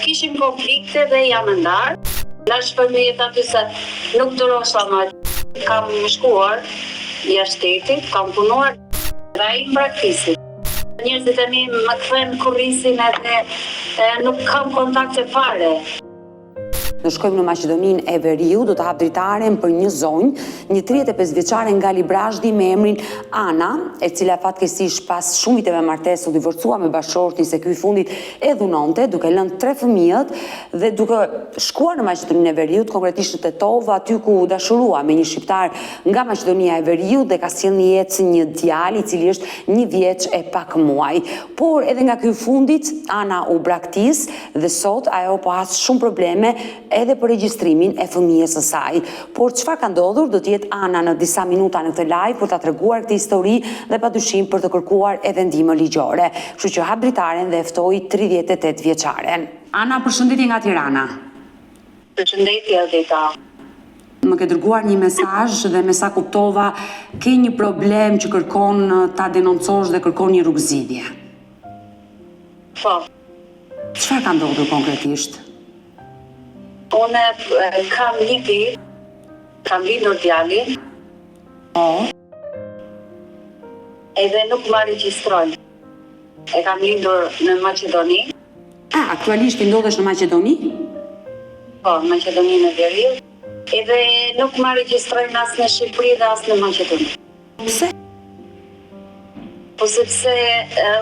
Kishim konflikte dhe jam ndarë. Lash fëmijët aty se nuk durosha më. Kam shkuar jashtë shtetit, kam punuar dhe ai praktisit. Njerëzit e mi më kthen kurrisin edhe nuk kam kontakte fare. Ne shkojmë në Maqedoninë e Veriut, do të hap dritaren për një zonjë, një 35 vjeçare nga Librazhdi me emrin Ana, e cila fatkeqësisht pas shumë viteve martesë u divorcua me bashorti se ky i fundit e dhunonte, duke lënë 3 fëmijët dhe duke shkuar në Maqedoninë e Veriut, konkretisht në Tetov, aty ku dashurua me një shqiptar nga Maqedonia e Veriut dhe ka sjellë në jetë një djalë i cili është 1 vjeç e pak muaj. Por edhe nga ky i fundit Ana u braktis dhe sot ajo po has shumë probleme edhe për regjistrimin e fëmijës së saj. Por çfarë ka ndodhur do të jetë Ana në disa minuta në këtë live për ta treguar këtë histori dhe padyshim për të kërkuar edhe ndihmë ligjore. Kështu që hap dritaren dhe ftoi 38 vjeçaren. Ana, përshëndetje nga Tirana. Përshëndetje Adeta. Më ke dërguar një mesazh dhe me sa kuptova ke një problem që kërkon ta denoncosh dhe kërkon një rrugëzidhje. Po. Çfarë ka ndodhur konkretisht? Unë kam një vit, kam lindur djalin. Po. Edhe nuk ma regjistrojnë. E kam lindur në Maqedoni. Aktualisht i ndodhesh në Maqedoni? Po, në Maqedoninë e Veriut. Edhe nuk ma regjistrojnë as në Shqipëri dhe as në Maqedoni. Pse? Po sepse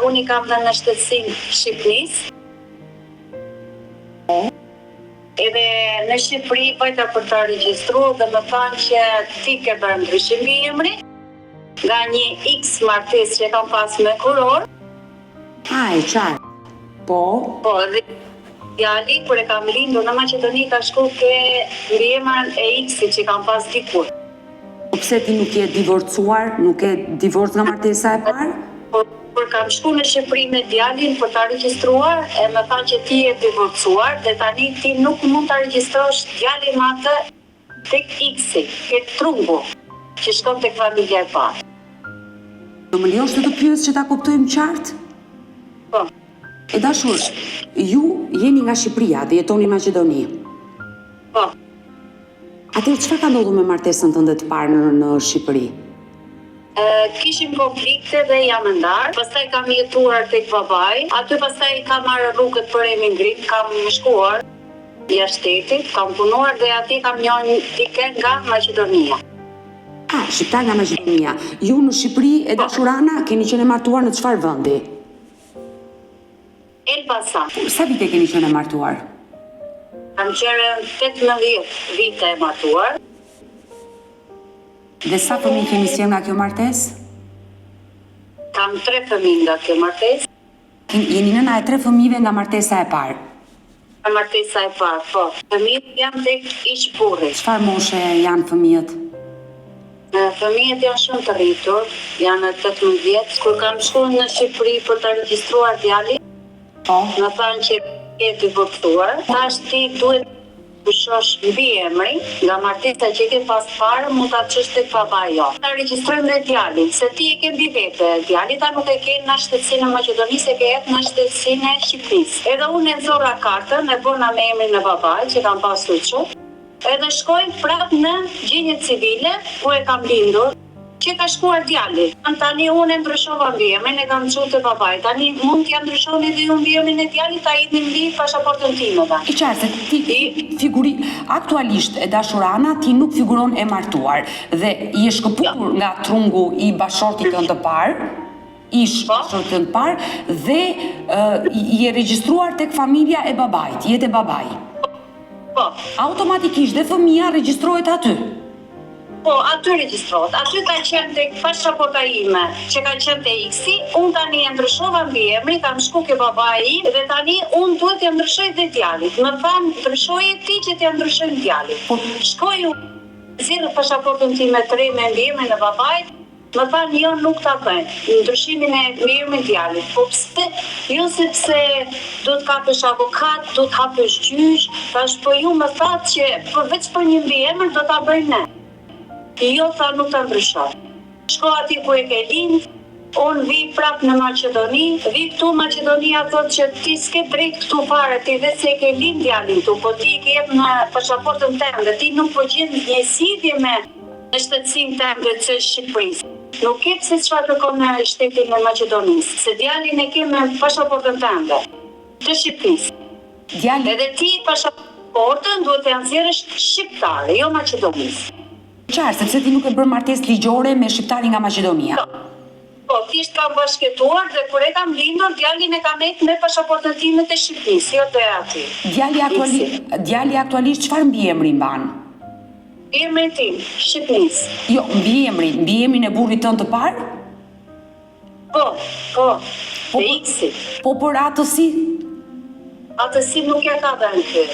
unë i kam dhe në shtetësinë Shqipërisë. Edhe në Shqipëri vajta për ta regjistruar dhe më thanë që ti ke bërë ndryshim mbi emri nga një X martesë që kam pas me kuror. E qartë. Po. Po, dhe djali kur e kam lindur në Maqedoni ka shku ke mbi emrin e X-it që kam pas dikur. Po pse ti nuk je divorcuar, nuk ke divorc nga martesa e parë? Kur kam shku në Shqipëri me djalin për ta regjistruar, e më thanë që ti je divorcuar dhe tani ti nuk mund ta regjistrosh djalin me atë tek X-i, ke trungu, që shkon tek familja e parë. Do më lejosh të të pyes që ta kuptojmë qartë? Po. E dashur, ju jeni nga Shqipëria dhe jetoni në Maqedoni. Po. Atëherë çfarë ka ndodhur me martesën tënde të parë në Shqipëri? Kishim konflikte dhe jam ndarë, pastaj kam jetuar tek babai, aty pastaj kam marrë rrugët për emigrim, kam shkuar jashtë shtetit, kam punuar dhe aty kam njohur dikë nga Maqedonia. Shqiptar nga Maqedonia. Ju në Shqipëri e dashur Ana keni qenë martuar në çfarë vendi? Elbasan. Sa vite keni qenë martuar? Kam qenë 18 vite e martuar. Dhe sa fëmijë keni sjellë nga kjo martesë? Kam 3 fëmijë nga kjo martesë. Jeni nëna e 3 fëmijëve nga martesa e parë? Nga martesa e parë, po. Fëmijët janë tek ish burri. Çfarë moshe janë fëmijët? Fëmijët janë shumë të rritur, janë 18 vjeç. Kur kam shkuar në Shqipëri për ta regjistruar djalin, më thanë që je divorcuar. Tash ti duhet pushosh mbi emrin, nga martesa që ke pas parë, mund ta çosh tek babai jot. Ta regjistrojmë dhe djalin, se ti e ke mbi vete. Djali ta nuk e ke në shtetësinë e Maqedonisë, e ke jetë në shtetësinë e Shqipërisë. Edhe unë e nxorra kartën, e bëna me emrin e babait që kam pasur çu. Edhe shkoj prapë në gjendje civile ku e kam lindur, që ka shkuar djali. Tani unë e ndryshova mbi emrin, e kam çuar te babai. Tani mund t'ja ndryshoni edhe ju mbi emrin e djalit, ta jepni mbi pasaportën time. I qartë, ti aktualisht e dashur Ana, ti nuk figuron e martuar dhe i e shkëputur nga trungu i bashortit tënd të parë, bashortit tënd të parë dhe i e regjistruar tek familja e babait, jetë e babai. Po. Automatikisht dhe fëmia regjistrohet aty. Po, aty regjistrohet. Aty ka qenë tek pasaporta ime, që ka qenë te X-i, unë tani e ndryshova mbi emrin, kam shku ke babai dhe tani unë duhet t'ja ndryshoj dhe djalit. Më thanë, ndryshoje ti që t'ja ndryshoj djalit. Shkoj unë, zgjidh pasaportën time të re me mbi emrin e babait, më thanë jo nuk ta bëjnë, ndryshimin e mbi emrin djalit. Po pse? Jo sepse do të kapësh avokat, do të hapësh gjyq, tash po ju më thatë që përveç për një mbi emër do ta bëjnë ne. Jo, tha nuk ta ndryshoj. Shko ati ku e ke lind, unë vi prap në Maqedoni, vi këtu Maqedonia thot që ti s'ke drejt këtu fare, ti dhe se ke lind djalin këtu, po ti ke jep në pasaportën tënde, ti nuk po gjen një sidhje me në shtetësinë tënde të Shqipërisë. Nuk ke pse çfarë kërkon në shtetin e Maqedonisë, se djalin e ke me pasaportën tënde të Shqipërisë. Edhe ti pasaportën duhet të nxjerrësh shqiptare, jo Maqedonisë. Qartë, sepse ti nuk e bërë martesë ligjore me shqiptarin nga Maqedonia. Po, thjesht kam bashkëtuar dhe kur e kam lindur, djalin e kam heq me pasaportën time të Shqipërisë, jo të ati. Djali aktualisht çfarë mbiemri mban? Emrin tim, Shqipërisë. Jo, mbiemrin e burrit tënd të parë? Po, të X-it. Po për atësi? Atësi nuk ja ka dhënë ky.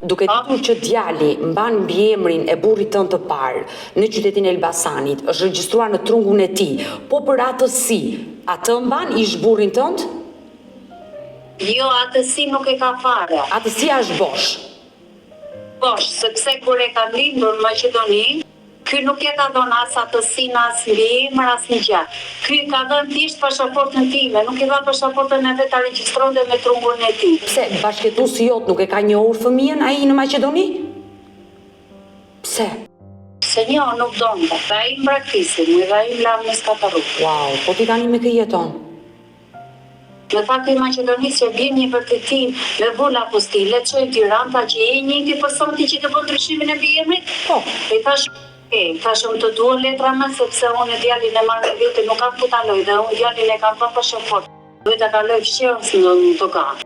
Duke ditur që djali mban mbiemrin e burrit tënd të parë në qytetin e Elbasanit, është regjistruar në trungun e tij, po për atësi, atë mban ish burrin tënd? Jo, atësi nuk e ka fare. Atësia është bosh. Bosh, sepse kur e kam lindur në Maqedoni, ky nuk e ka dhënë as atësinë, as mbiemër, as një gjë. Ky ka dhënë thjesht pasaportën time, nuk i dha pasaportën e vet ta regjistronte me trungun e tij. Pse bashkëtuesi jot nuk e ka njohur fëmijën ai në Maqedoni? Pse? Se një nuk donte. Ai mbraktisin, ai lam në skatarru. Wow, po ti tani me kë jeton? Në fakt i Maqedonisë bën një vërtetim me vola apostile, çoj Tiranë ta që e njëjti person ti që ke bën ndryshimin e mbiemrit? Po. I thashëm të duan letra më sepse unë djalin e marr me vete nuk kam ku ta loj dhe unë djalin e kam pa pasaport. Duhet ta kaloj fshirën në dogan.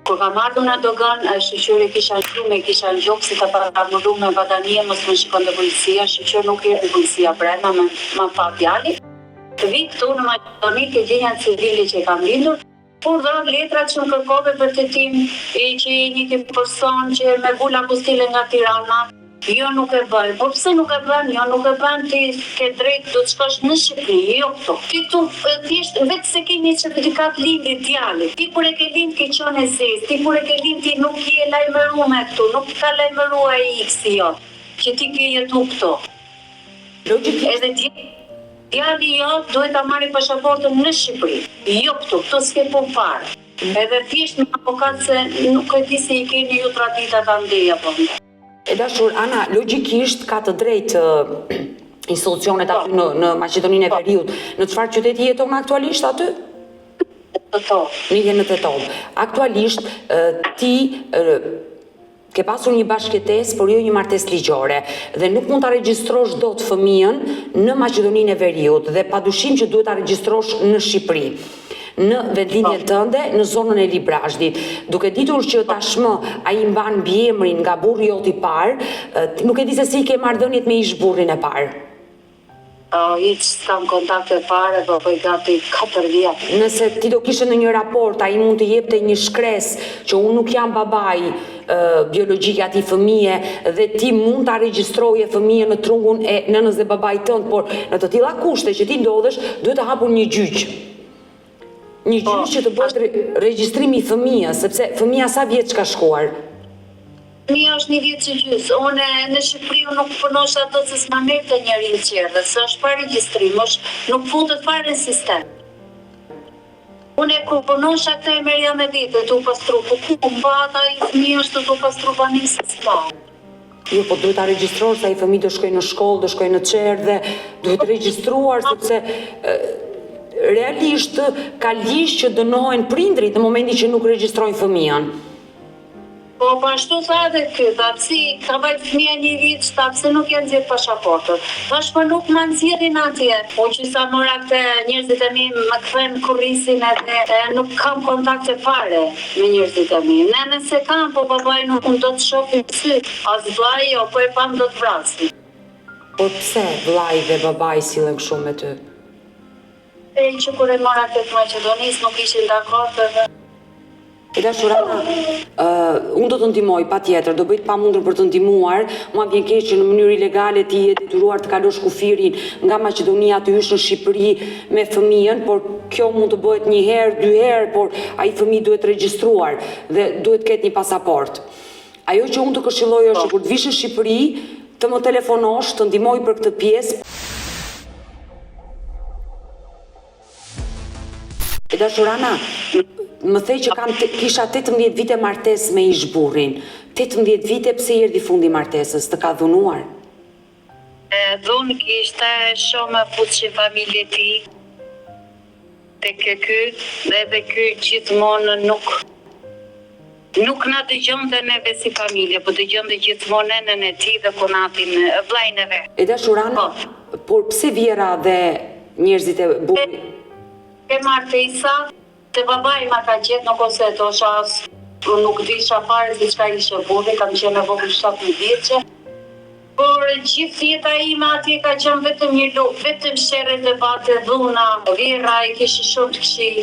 Kur kam ardhur në dogan, shoqëri kisha kisha gjokë si ta paramullu me badanie mos më shikon te policia, shoqëri nuk erdhi policia brenda më pa djalin. Të vi këtu në Maqedoni ke gjenja civile që e kam lindur, por dhënë letrat që më kërkove vërtetim që një person që me vula apostile nga Tirana. Jo nuk e bën. Po pse nuk e bën? Jo nuk e bën, ti ke drejt do të shkosh në Shqipëri, jo këtu. Ti tu thjesht vetë se ke një certifikat lindje djalit. Ti kur e ke lind ke qenë zez, ti kur e ke lind ti nuk je lajmëruar me këtu, nuk ka lajmëruar ai X-i jo, që ti ke jetu këtu. Logjikisht edhe djali jo duhet ta marrë pasaportën në Shqipëri. Jo këtu s'ke punë fare. Edhe thjesht në avokat se nuk e di se i keni ju tradita ta ndej apo. E dashur, Ana, logjikisht ka të drejtë institucionet aty në Maqedoninë e Veriut. Në çfarë qyteti jeton aktualisht aty? Në Tetov. Aktualisht ti ke pasur një bashkëtesë, por jo një martesë ligjore dhe nuk mund ta regjistrosh dot fëmijën në Maqedoninë e Veriut dhe padyshim që duhet ta regjistrosh në Shqipëri. Në vendlindjen tënde në zonën e Librazhdit, duke ditur që tashmë ai mban mbiemrin nga burri jot i parë, nuk e di se si ke marrëdhëniet me ish burrin e parë. Hiç s'kam kontakte fare, po gati 4 vjet. Nëse ti do kishe në një raport, ai mund të jepte një shkresë që unë nuk jam babai biologjik atij fëmije dhe ti mund ta regjistroje fëmijën në trungun e nënës dhe babait tënd, por në të tilla kushte që ti ndodhesh, duhet të hapur një gjyq. Një gjyq që të bëhet regjistrimi i fëmijës, sepse fëmija sa vjeç ka shkuar? Fëmija është 1 vjeç e gjys. Unë në Shqipëri nuk punosh ato se s'ma merrte njëri në qerdhe, se është pa regjistrim, nuk futet fare në sistem. Unë kur punosh atë e merja me vete, tu pastru, po ku mbata i fëmija është tu pastru banisë s'pa. Jo, po duhet ta regjistrosh, sa i fëmijë do shkojnë në shkollë, do shkojnë në qerdhe, duhet regjistruar sepse realisht ka ligj që dënohen prindrit në momentin që nuk regjistrojnë fëmijën. Po ashtu tha edhe ky, si ka vajt fëmija 1 vit, pse nuk janë nxjerr pasaportën. Tash po nuk na nxjerrin atje. Po që sa mora këtë njerëzit e mi më kthen kurrisin edhe nuk kam kontakte fare me njerëzit e mi. Ne nëse kam, po babai nuk do të shohim sy, as vllai jo, po e pam do të vrasin. Po pse vllai dhe babai sillen kështu me ty? Që kur e mora këtë Maqedonisë nuk ishin dakord edhe. E dashur Ana, unë do të ndihmoj patjetër, do bëj të pamundur për të ndihmuar. Mua vjen keq që në mënyrë ilegale ti je detyruar të kalosh kufirin nga Maqedonia të hysh në Shqipëri me fëmijën, por kjo mund të bëhet 1 herë, 2 herë, por ai fëmijë duhet regjistruar dhe duhet ketë një pasaport. Ajo që unë të këshilloj është që kur të vish në Shqipëri, të më telefonosh, të ndihmoj për këtë pjesë. E dashurana, më thej që kisha 18 vite martesë me ish burrin. 18 vite pse i erdhi fundi martesës, të ka dhunuar? Dhunë kishte shumë fuqi familje ti, tek ky, edhe ky gjithmonë nuk na dëgjonte neve si familje, po dëgjonte gjithmonë nënën e tij dhe konatin vllajën e vet. E dashurana, por pse vjera dhe njerëzit e burrit? E martesa, te babai ma ka gjetë, nuk ose e tosha as, nuk disha fare se çka ishte burri, kam qenë e vogël 17 vjeçe. Por gjithë jeta ime atje ka qenë vetëm një luftë, vetëm sherrë, debate, dhuna, vjera, i kishte shumë të këqij.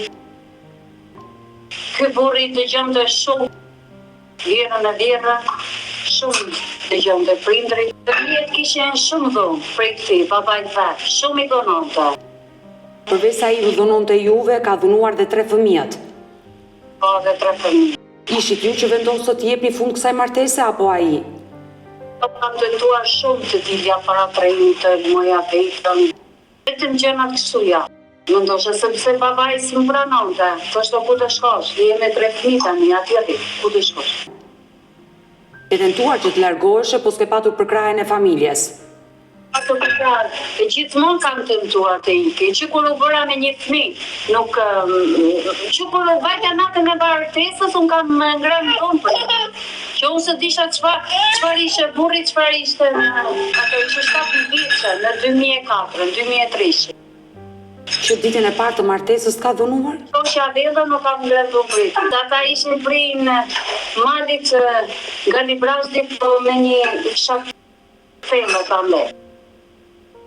Ky burri dëgjonte shumë vjerën e vjera, shumë dëgjonte prindrit. Fëmijët kishin shumë dhunë prej këtij, babait vet, shumë i dhunonte. Përveç sa i dhunonte juve, ka dhunuar dhe 3 fëmijët. Po, dhe 3 fëmijë. Ishit ju që vendosët të jepni fund kësaj martese apo ai? Kam tentuar shumë të dilja para trejnë të moja pejtën. Vetëm gjëna kështu ja. Më ndoshe sepse babai si më pranonte. Thoshte ku të shkosh, jemi 3 fëmijë tani atje, ku të shkosh. E tentuar që të largohesh, po s'ke patur përkrahjen e familjes. Ato përkrahje, e gjithmonë kam tentuar të iki, që kur u bëra me një fëmijë, nuk që kur u vajta natën e martesës, unë kam ngrënë tonë për që unë se disha çfarë ishte burri, çfarë ishte ato ishte 7 vjeçë në 2004, në 2003. Që ditën e parë të martesës ka dhunuar? Tosha vedha nuk kam ngrënë tonë për. Ata ishin prin malit nga Librazdi, po me një fshat thellë të ande.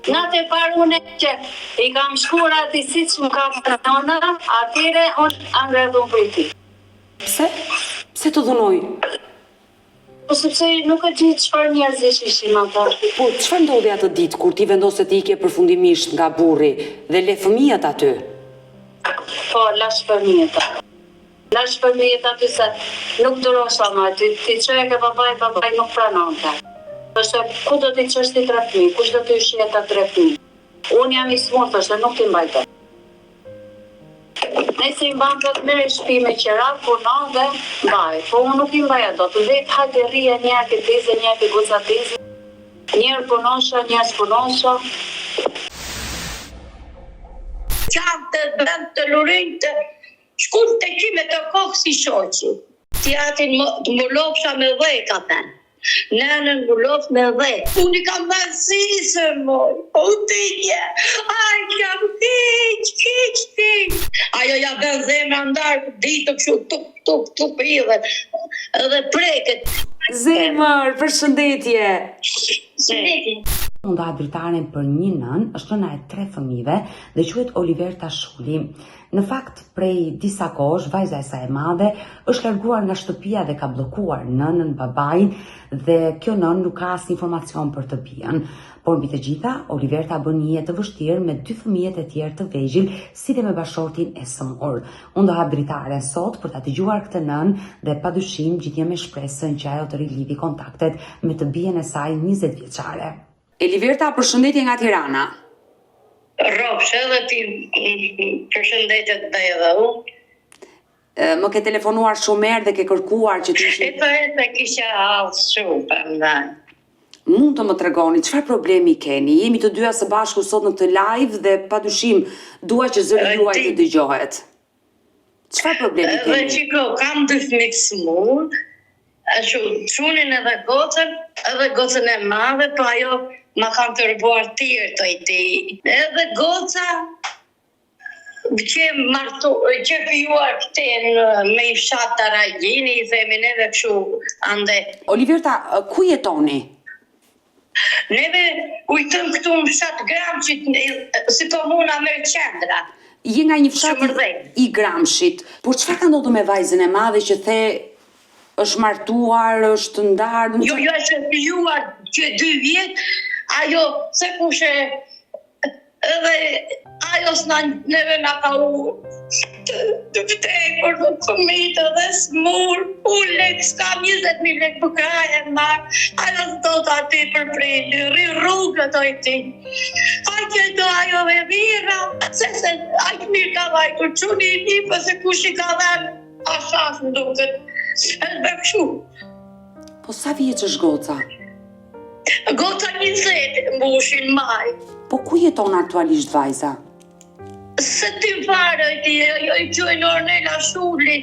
Natë e parë unë që i kam shkuar ati si që më kam nëna, atyre unë angredhun për ti. Pse? Pse të dhunoj? Po sepse nuk e di çfarë njerëzish ishin ata. Po, çfarë ndodhi atë ditë kur ti vendose të ikje përfundimisht nga burri dhe le fëmijët aty? Po, lash fëmijët aty. Lash fëmijët aty se nuk durosha më aty. Ti çoje ke babai nuk pranonte. Thoshte, ku do t'i çosh ti 3 fëmijë? Kush do t'i ushqej ata 3 fëmijë? Unë jam i smurë, thoshte, nuk t'i mbajte. Nëse i mban do të merr shtëpi me qira, punon dhe mbaj. Po unë nuk i mbaja dot. Vetë hajde rria një ke teze, një ke goca teze. Njerë punosha, njerë punosha. Qam të vend të lurin të shkun të kime të kohë si shoqi. Ti atin më lopsha me dhejka ten. Nënën më lof me dhejt. Unë i kam dhësisë, moj. Po t'ike. Aj, kam hiq. Ajo ja bën zemra ndarë, ditë kështu, tup, edhe preket. Zemër, përshëndetje. Shëndetje. Unë dha dritaren për një nën, është nëna e 3 fëmijëve dhe quhet Oliverta Shuli. Në fakt, prej disa kohësh, vajza e saj e madhe është larguar nga shtëpia dhe ka bllokuar nënën, babain dhe kjo nën nuk ka asnjë informacion për të bijën. Por mbi të gjitha, Oliverta bën një jetë të vështirë me 2 fëmijët e tjerë të vegjël, si dhe me bashortin e sëmur. Unë do hap dritaren sot për ta dëgjuar këtë nën dhe padyshim gjithnjë me shpresën që ajo të rilidhi kontaktet me të bijën e saj 20 vjeçare. Oliverta, përshëndetje nga Tirana. Ropsh, edhe ti përshëndetet dhe edhe unë. Më ke telefonuar shumë herë dhe ke kërkuar që të E të kisha halë shumë për ndaj. Mund të më tregoni çfarë problemi keni? Jemi të dyja së bashku sot në të live dhe padyshim dua që zëri juaj të dëgjohet. Çfarë problemi keni? Edhe qiko, kam 2 fëmijë smur, çunin edhe gocën e madhe, po ajo ma kam të rëbuar tjerë të i ti. Edhe goca që fijuar këten me i fshat të rajgjini, i themi neve këshu ande. Oliverta, ku jetoni? Neve ujtëm këtu në fshat Gramshit, si komuna Merë Qendra. Je nga një fshat i Gramshit, por çfarë ka ndodhur me vajzën e madhe që the është martuar, është ndarë? Jo, është fijuar që 2 vjet, ajo se kushe edhe ajo neve nga ka u të vdekur, në fëmijë dhe smur, lek, s'kam 20.000 lek për kraje marë, ajo do të ati për prindi, rri rrugët oj ti. Aqe do ajo me vira, se aqë mirë ka vajtur, quni i një, pëse kush i ka dhenë, a shafë në duket, e bëkshu. Po sa vjeç është goca? Goca 20 mbushin maj. Po ku jeton aktualisht vajza? Se ti fare, i qojnë Ornela Shulli,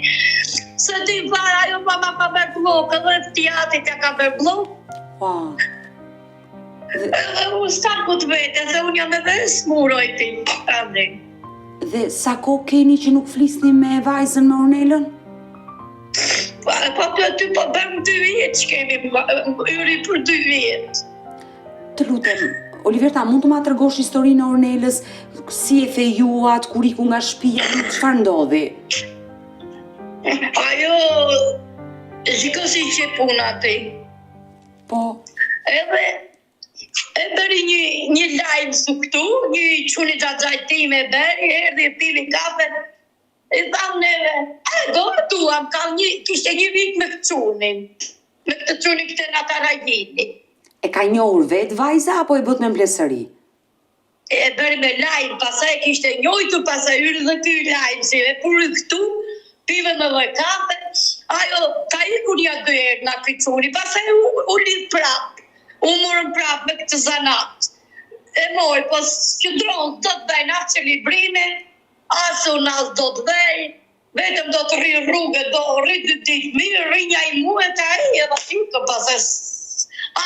se ti fare, ajo mama ka bërë blok, edhe ftiatit ja ka bërë blok. Ua. Edhe unë s'takut vete, se unë jam edhe smuroj ti. Dhe sa ko keni që nuk flisni me vajzën me Ornelën? Po ty po bëm 2 vjetë që kemi yri për 2 vjetë. Të lutem, Oliverta, mund të ma tregosh historinë e Ornelës, si e fejuat, kur iku nga shtëpia, çfarë ndodhi? Ajo, shiko si që puna ti. Po, Edhe, e bëri një live su këtu, një quni gjajtime e bëri, erdi e pili kafe, e thamë neve, duam, kishte një vit me këtë qunin, me këtë qunin këtë Natarajini. e ka njohur vetë vajza, apo e bët me mblesëri? E bëri me live, pasaj kishte njojtu, pasaj hyrë dhe ky live, si e puri këtu, pive me dhe kafe, ajo ka ikur një 2 herë nga këtë quni, pasaj u lidh prap, u morën prap me këtë zanat. E moj, po s'qëndron, do të bëjnë asë që librime, asë unë asë do të bëjnë, vetëm do të rri rrugë, do rri 2 ditë mirë, rri një i muet e aji, edhe ty të pasaj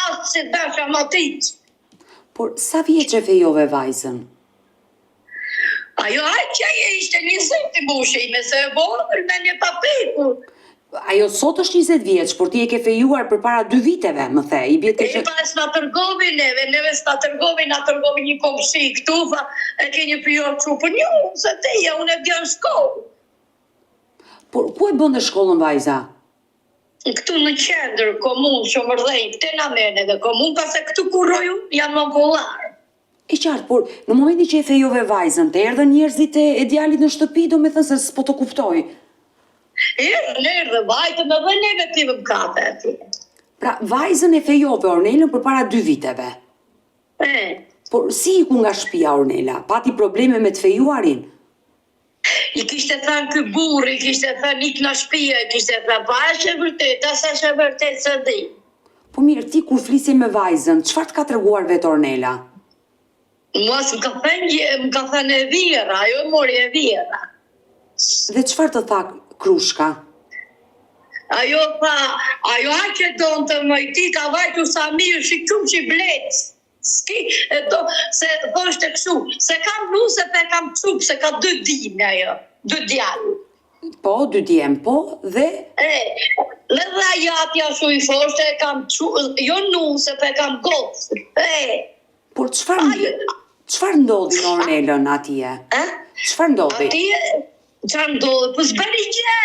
asë që dasha më titë. Por sa vjeç e fejove vajzën? Ajo që ishte 20 i mbushime, se e vogël me një papiku. Ajo sot është 20 vjeç, por ti e ke fejuar përpara 2 viteve, më the. I bie E pas na tërgovi neve s'na tërgovi, na tërgovi një komshi këtu, fa e ke një prior çupën ju, se teja, unë e bjën shkollë. Por ku e bënde shkollën vajza? Këtu në qendër, komunë, Shomërdhej, te na mene dhe komunë, pas e këtu kurroju, janë më vollarë. E qartë, por në momentin që e fejove vajzën, të erdhën njerëzit e djalit në shtëpi, do me thënë se s'po të kuptoj. Erdhe, vajtëm edhe neve pivëm kafe atje. Pra, vajzën e fejove Ornelën përpara 2 viteve. Por si iku nga shtëpia Ornela? Pati probleme me të fejuarin? I kishte thënë ky burri, i kishte thënë ik në shtëpi, i kishte thënë pa është e vërtet, as është e vërtet se di. Po mirë, ti kur flisi me vajzën, çfarë të ka treguar vetë Ornela? Mos më ka thënë e vjera, ajo e mori e vjera. Dhe çfarë të tha Krushka? Ajo tha, ajo aqe donë të mëjti, ka vajtu sa mirë, shikum që i blecë. Ski, se thoshte kështu, se kam nu se pe kam qup, se ka 2 dime ajo, 2 djallë. Po, 2 djem, po, dhe? Dhe ajo atja shu i thoshte, kam qup, jo nu se pe kam gocë. Por çfarë ndodhi në Ornelën atje? Çfarë ndodhi? Atje, çfarë ndodhi? Po s'bëri gjë,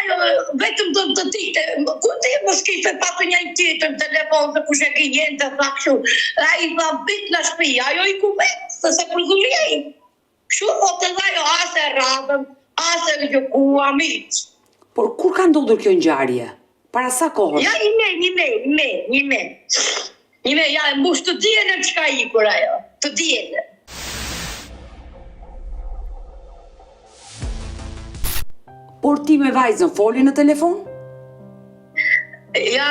vetëm do të dite, ku ti mos kishte patë një tjetër në telefon, se kush e gjenjën të tha kështu. Ai tha bit në shtëpi, ajo i ku vetë, se përzullej. Kështu thotë dhe ajo, ase radhëm, ase gjokua miq. Por kur ka ndodhur kjo ngjarje? Para sa kohës? Ja, një me. Ja, mbush të dijen çka ikur ajo, të dijen. Por ti me vajzën foli në telefon? Ja,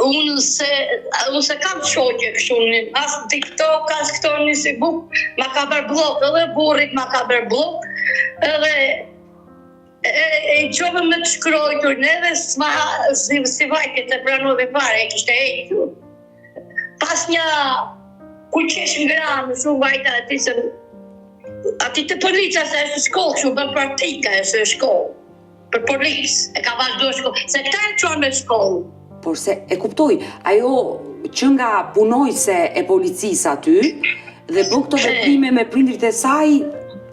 unë se kam shoqe kështu, as në TikTok, as këto në Facebook, ma ka bërë blok, edhe burrit ma ka bërë blok, edhe e qove me të shkrojtur, neve si vajket e pranove fare, e kishte hequr. Pas një kuqesh ngranë, shumë vajta ati të polica se është shkollë, shumë bën praktika është shkollë. Për policë, e ka vazhdo shkollë, se këta e qonë me shkollë. Por se e kuptoj, ajo që nga punojse e policisë aty dhe bën këto veprime me prindrit e saj,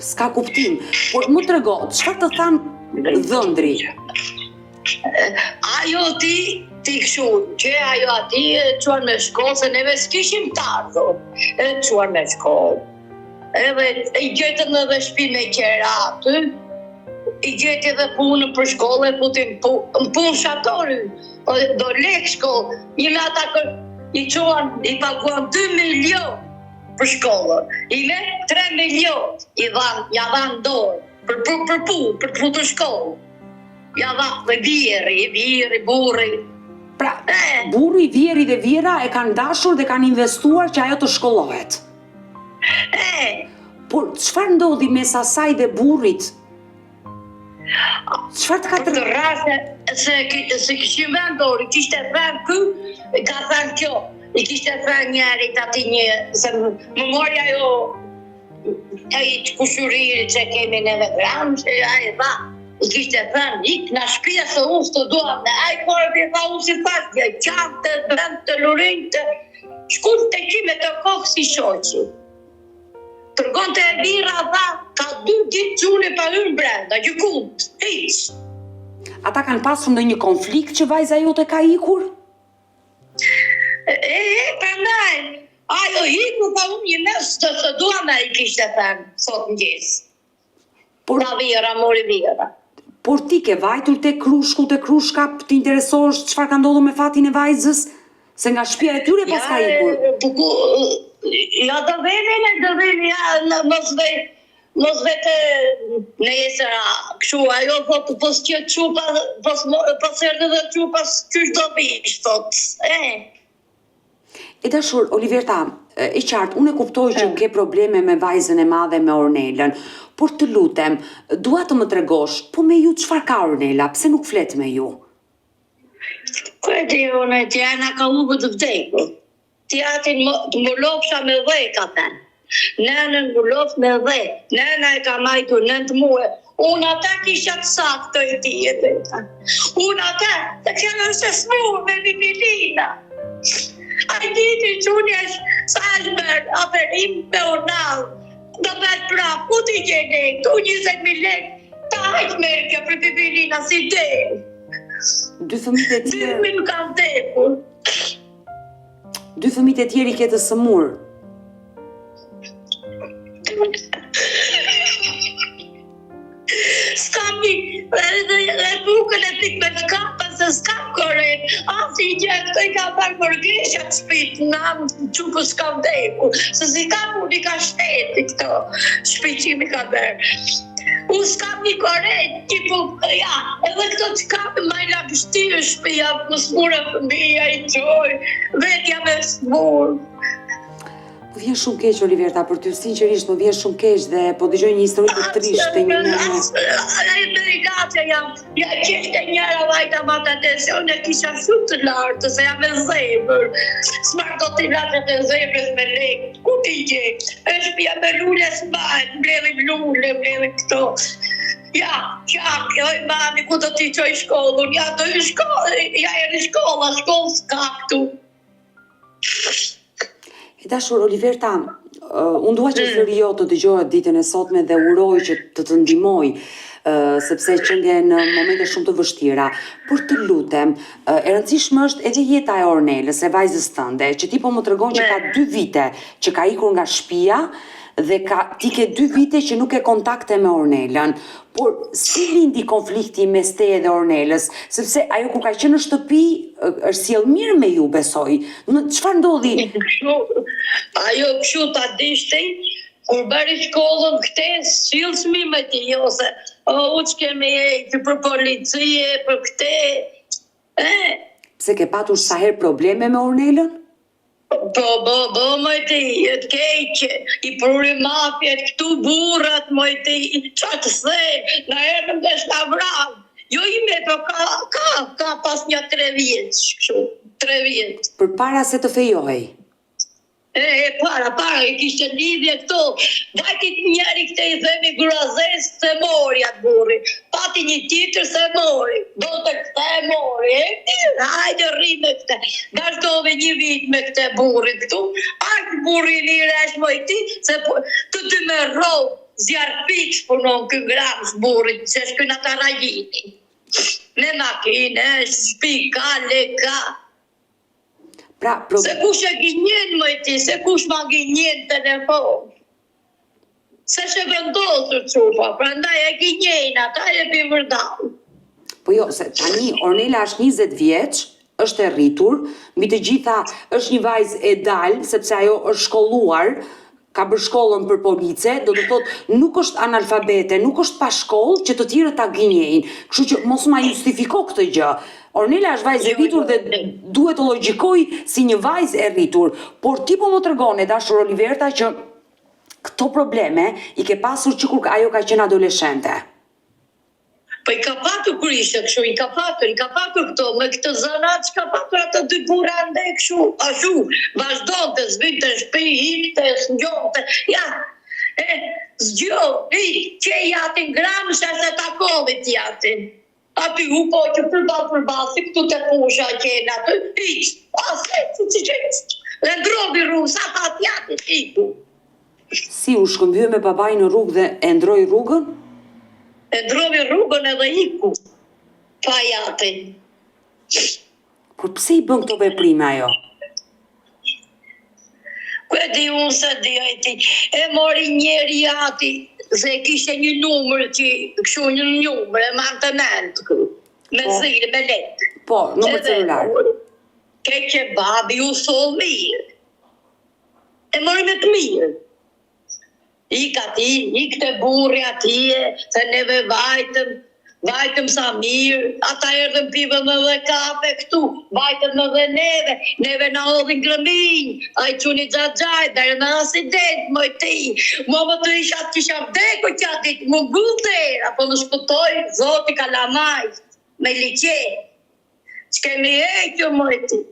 s'ka kuptim. Por më trego, çfarë të thanë dhëndri? Ajo ti kështu, që ajo ati e qonë me shkollë, se neve s'kishim të ardhur, e qonë me shkollë. Edhe i gjetën edhe shtëpi me qera aty, i gjeti dhe punën për shkollë, punë shatori, do lek shkollë, një me ata i paguan 2 milion për shkollën, i me 3 milion, ja dhanë dorë, për punë, për punë të shkollë, ja dhanë dhe vjeri, burri. Pra, burri, vjeri dhe vjera e kanë dashur dhe kanë investuar që ajo të shkollohet. Por çfarë ndodhi mes asaj dhe burrit? Çfarë të ka Për të rrasë, se kishim vendori, kishte thënë kë, ka thënë kjo, i kishte thënë njerit ati një, se më mori ajo, ai të kushuriri që kemi neve gramë, që ai dha, i kishte thënë, ik në shpia se unë të duam, dhe ai kore të tha unë si thasë, qanë të vend të lurin të shkull të kime të kohë si shoqi. Tërgon të e bira dha, ka 2 ditë që unë e pa hyrë brenda, gjykut, hiq. Ata kanë pasur ndonjë konflikt që vajza jote ka ikur? Prandaj, ajo hiku pa unë një mes të duam e i kishte thënë, sot mëngjes. Da vira, mori vira. Por ti ke vajtur te krushka, të interesosh çfarë ka ndodhur me fatin e vajzës? Se nga shtëpia e tyre pas ka ikur. Ja do veni, ja mos vete në jesëra, kështu, ajo thotë, pos që qupa, pos erdhe dhe qupa, qysh do vish, thotë, E dashur, Oliverta, e qartë, unë e kuptoj që ke probleme me vajzën e madhe me Ornelën, por të lutem, dua të më tregosh, po me ju çfarë ka Ornela, pse nuk flet me ju? Ku e di unë, t'ja na ka humbur të vdekur. T'jatin më lopsha me dhe, ka thënë. Nënën më lof me dhe, nëna e ka majtur 9 muaj. Unë ata kisha të sakto i tjetë. Unë ata të kena se smurë me Mimilina. A i diti që unë jeshtë sa është bërë aferim me Ornal. Do vetë prapë, ku t'i gjene, tu 20.000 lekë, ta hajtë merë kjo për Mimilina si delë. 2 fëmijët e tjerë. 2 nuk kam tepur. 2 fëmijët e tjerë i ke të sëmurë. S'kam një, dhe bukën e tik me t'kapën, se s'kam korejt. Asi i gjithë, të i ka parë mërgresha të shpitë, në amë që për s'kam deku. Se si kam unë i ka shteti këto, shpiqimi ka bërë. Unë s'kam një korejt, tipo, ja, edhe këto që kam ma i lapështirë shpia, më smurë fëmija i qoj, vetja me smurë. Më vjen shumë keq, Oliverta, për ty sinqerisht më vjen shumë keq dhe po dëgjoj një histori të trishtë një nënë. Amerikacja jam, ja kishte njëra vajta ma të atension, e kisha shumë të lartë, se jam e zemër. S'marë do t'i latët e zemrës me lekë, ku t'i gjekë? E shpia me lulle s'bajt, mbledhim lulle, mbledhim këto. Ja, qak, oj mami, ku do t'i qoj shkollën? Ja, do i shkollë, ja e në shkolla, shkollë s'ka këtu. E dashur, Oliverta, unë dua që zëri jo të dëgjohet ditën e sotme dhe uroj që të ndihmoj, sepse që nge në momente shumë të vështira. Por të lutem, e rëndësishme është edhe jeta e Ornelës, e vajzës tënde, që ti po më tregon që ka 2 vite që ka ikur nga shtëpia dhe ti ke 2 vite që nuk e kontakte me Ornelën. Por si lindi konflikti mes teje dhe Ornelës, sepse ajo kur ka qenë në shtëpi është sjell mirë me ju, besoj. Çfarë ndodhi? Ajo kështu ta dishtej, kur bëri shkollën këte, sjellsmi me ti, ose u që kemi ejtë për policie, për këte. Pse ke patur sa herë probleme me Ornelën? Po, mojti, të keqe, i pruri mafjet, këtu burrat, mojti, qa të thej, në erën dhe shta vram. Jo ime, po ka pas një 3 vjetë, kështu, 3 vjetë. Për para se të fejohej? Para, i kishte lidhje këto. Dajtit njeri këte i themi grazes se mori atë burri. Pati një tjetër se mori. Do të këte e mori. Hajde rri me këte. Bashkove 1 vit me këte burri këtu. Ajtë burri një resh mojti, se të ty me rovë. Zjarë pikës punon kë gramës burrit, se shkëna të rajini. Me makine, shpika, leka. Se kush e gjinjen, mëjti, se kush ma gjinjen telefon. Se që vendosër qupa, prandaj e kinjejnë, ata e për vërdau. Po jo, se tani Ornela është 20 vjeç, është e rritur, mbi të gjitha është një vajzë e dalë, sepse ajo është shkolluar, ka bërë shkollën për police, do të thotë nuk është analfabete, nuk është pa shkollë që të tjerë ta gënjejnë. Kështu që mos ma justifiko këtë gjë. Ornela është vajzë e rritur dhe duhet të logjikoj si një vajzë e rritur, por ti po më tregone, dashur Oliverta, që këto probleme i ke pasur që kur ajo ka qenë adoleshente. Po i ka patur kur ishte kështu, i ka patur këto, me këtë zanat që ka patur ato dy burra ndaj kështu, ashtu, vazhdonte, zvinte në shtëpi, hipte, s'ngjonte, ja, zgjoh, që jatin gramë, se takovit jatin. Aty u po që përbal, si këtu të pusha qenë aty, dhe ndrobi rrugë, sa pat jatin, iku. Si u shkëmbye me babaj në rrugë dhe e ndroi rrugën? E ndrovi rrugën edhe iku, pa jati. Por pse i bën këto veprime ajo? Ku e di unë se di ajti, e mori njeri jati, se kishte një numër që, kështu një numër, e marrë të mentë, me zilë, me letë. Po, numër celular. Ke që babi u sol mirë. E mori me të mirë. Ikte burri atije, se neve vajtëm sa mirë, ata erdhën pive me dhe kafe këtu, vajtëm me dhe neve na hodhin grëminj, a i quni gjagjaj, dhe në asident, moj ti, më të isha të kisha vdeku që atit, më gullder, apo më shpëtoj, zoti kalamaj, me liqe, që kemi heqë, moj ti.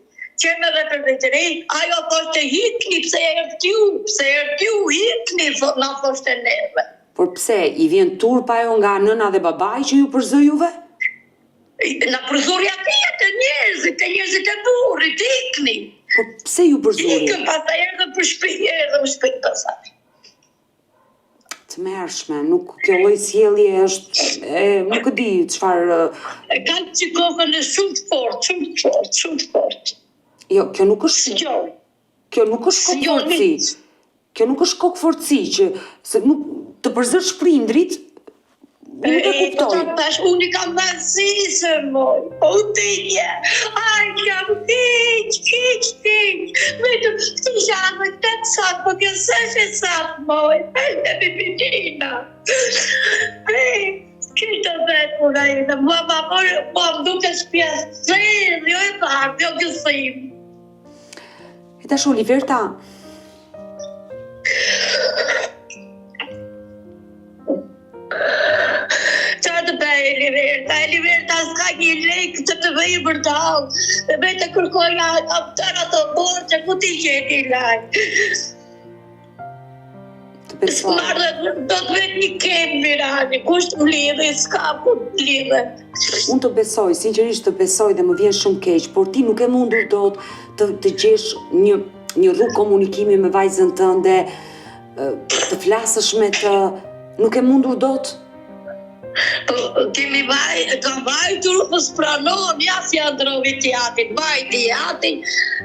Qeme dhe për vetëri, ajo thoshte hikni, pse ertju, hikni, na thoshte neve. Por pse, i vjen turp ajo nga nëna dhe babaj që ju përzë juve? Na përzurja të njerëzit e burrit, hikni. Por pse ju përzuri? Hikën, pastaj erdhe për shpinë, pastaj. Të mërshme, nuk kjo lloj sjellje është, nuk e di çfarë. Kanë që kokën e shumë fort. Jo, kjo nuk është kokëforci. Kjo nuk është kokëforci që se nuk të përzësh prindrit, nuk e kuptoj. Unë i kam mësisë, moj. O tije, kam hiq. Vetëm të shanë të sakë, po kjo seshe sakë, moj. E pipitina. Kishtë vetë puna i dhe më duke shpjesë, jo e parë, jo gësim. E tash Oliverta, qa të bëj Eliverta s'ka një lejkë që të bëj për talë, dhe bëj të kërkojnë aftara të borë që ku ti qeti lajë. Do të vetë një kemë mirani, kusht më lidhe, s'ka ku të lidhe. Unë të besoj, sinqerisht të besoj dhe më vjen shumë keq, por ti nuk e mundur dot të gjesh një rrugë komunikimi me vajzën tënde, të flasësh me të, nuk e mundur dot? Kam vajtur, po s'pranon, ja si androvi t'jatit, vajti jatin,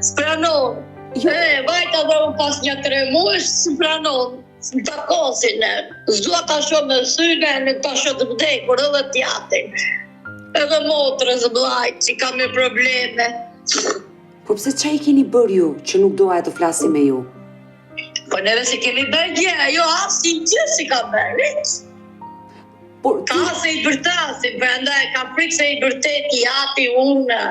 s'pranon. Vajta dhe unë pas një 3 muesh, s'pranon. Më takosin e, s'dua ta shoh me syne, në ta shoh të vdekur edhe t'jatin. Edhe motrës blajt, që kam e probleme. Por pse qa i keni bërë ju, që nuk doja të flasi me ju? Po neve se kemi bërë gjë, ajo asin gjë si ka bërë. Ka se i bërtasin, për ndaj ka frikë se i bërtet i ati unë.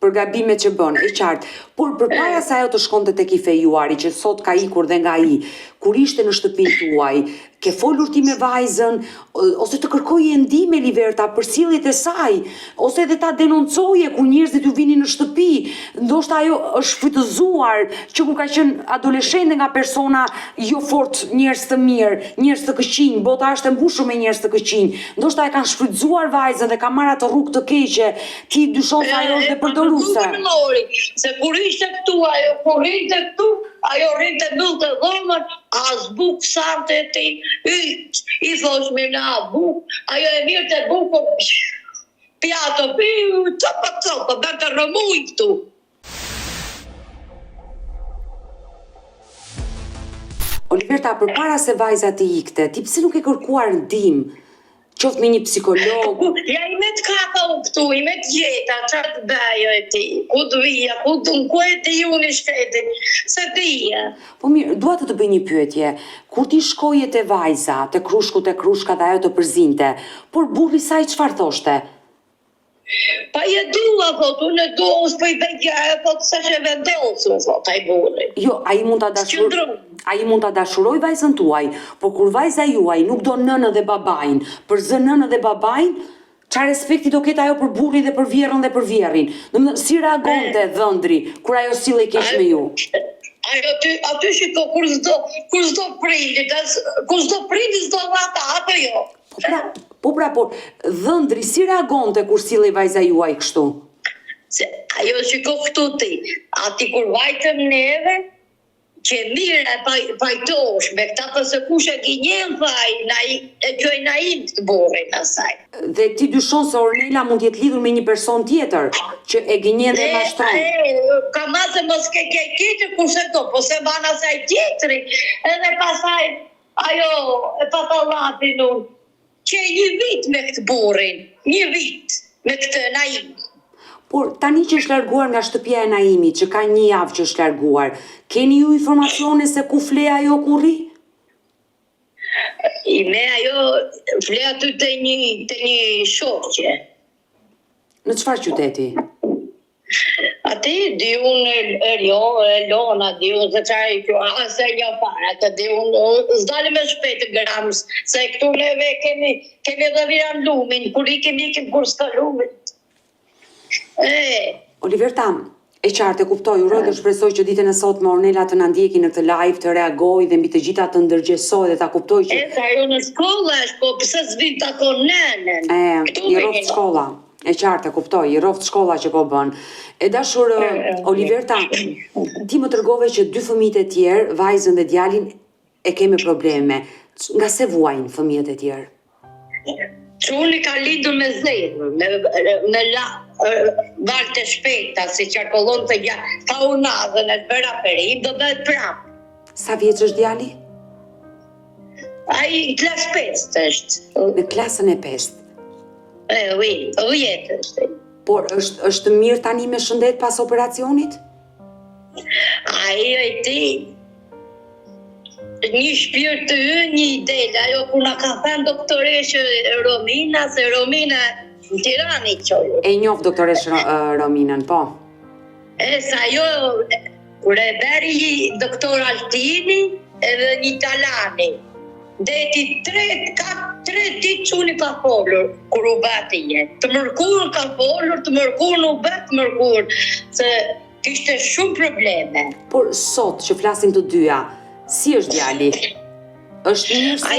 Për gabime që bën, e qartë. Por përpara se ajo të shkonte tek i fejuari, që sot ka ikur dhe nga i, kur ishte në shtëpinë tuaj, ke folur ti me vajzën, ose të kërkoje ndihmë Eliverta për sjelljet e saj, ose edhe ta denoncoje kur njerëzit ju vinin në shtëpi, ndoshta ajo është frytëzuar që kur ka qenë adoleshente nga persona jo fort njerëz të mirë, njerëz të këqinj, bota është e mbushur me njerëz të këqinj, ndoshta e kanë shfrytzuar vajzën dhe ka marrë atë rrugë të keqe, ti dyshon se ajo është përdoruese. Se kur ishte këtu ajo, kur rinte këtu, ajo rinte bëllte dhomën, as buk sante ti, i thosh me na buk, ajo e mirë të bukën, pjato, copa, bërë të rëmuj këtu. Oliverta, përpara se vajza të ikte, ti pse nuk e kërkuar ndihmë? Qoftë me një psikolog? Ja i me të kaka u këtu, i me të gjeta, qatë të bëjo e ti, ku të vija, ku e të ju një shtetin, se të ija. Po mirë, dua të bëj një pyetje. Kur ti shkoje te vajza, te krushka dhe ajo të përzinte, por burri saj çfarë thoshte? Pa je dua, thot, unë e dua, unë s'poj bëjkja, thot, se që vendosë, thot, ai burri. Jo, ai mund ta dashuroj vajzën tuaj, por kur vajza juaj nuk do nënën dhe babain, për zë nënën dhe babain, çfarë respekti do ketë ajo për burrin dhe për vjerrën dhe për vjerrin? Domethënë, si reagonte dhëndri kur ajo sillej keq me ju? Aty shiko, kur s'do prindi, s'do vata, apo jo? Por dhëndri si reagonte kur sillej vajza juaj kështu? Se ajo shiko këtu ti, ati kur vajtëm neve, që mirë e pajtosh me këta përse kush e gjenjen e gjoj naim të burrin asaj. Dhe ti dyshon se Ornela mund t'jetë lidhur me një person tjetër, që e gjenjen dhe mashtron? Ka mazë mos ke tjetër kurse do, po se ban asaj tjetëri, edhe pasaj ajo e patallatin unë, që një vit me këtë burrin, një vit me këtë naim. Por tani që është larguar nga shtëpia e Naimit, që ka një javë që është larguar, keni ju informacione se ku fle ajo ku rri? Me ajo fle aty të një shoqe. Në çfarë qyteti? Ati di unë Elona, di unë se qaj kjo, ase një para, të di unë, s'dali me shpejtë grams, se këtu neve kemi dhe viran lumin, kur ikim kur s'ka lumin. Oliverta, e qartë e kuptoj, uroj dhe shpresoj që ditën e sot me Ornela të na ndjeki në këtë live, të reagoj dhe mbi të gjitha të ndërgjesoj dhe ta kuptoj që... Sa jo në shkolla është, po pëse s'vin të ako nënën. I roft shkolla, e qartë e kuptoj, i roft shkolla që po bën. E dashur, Oliverta, ti më tërgove që 2 fëmijët e tjerë, vajzën dhe djalin, e keme probleme. Nga se vuajnë fëmijët e tjerë? Quni ka lindur me zedhë, me vartë e shpejta, si qarkollon të ka unazën e të bëra perim, do bëhet prapë. Sa vjeç është djali? Ai klas 5 është. Në klasën e 5? Vjetë është. Por është mirë tani me shëndet pas operacionit? Ai e ti, një shpirt të një idele, ajo ku na ka thënë doktoreshë Romina, se Romina në Tirani qoju. E njoh doktoreshë Rominën, po. Sa ajo, kur e beri doktor Altini edhe një Talani, deti 3 ditë që unë ka folur, kur u bati jetë. Të mërkur ka folur, të mërkur nuk bet të mërkur, se kishte shumë probleme. Por sot që flasim të dyja, si është djali? Është mirë sot?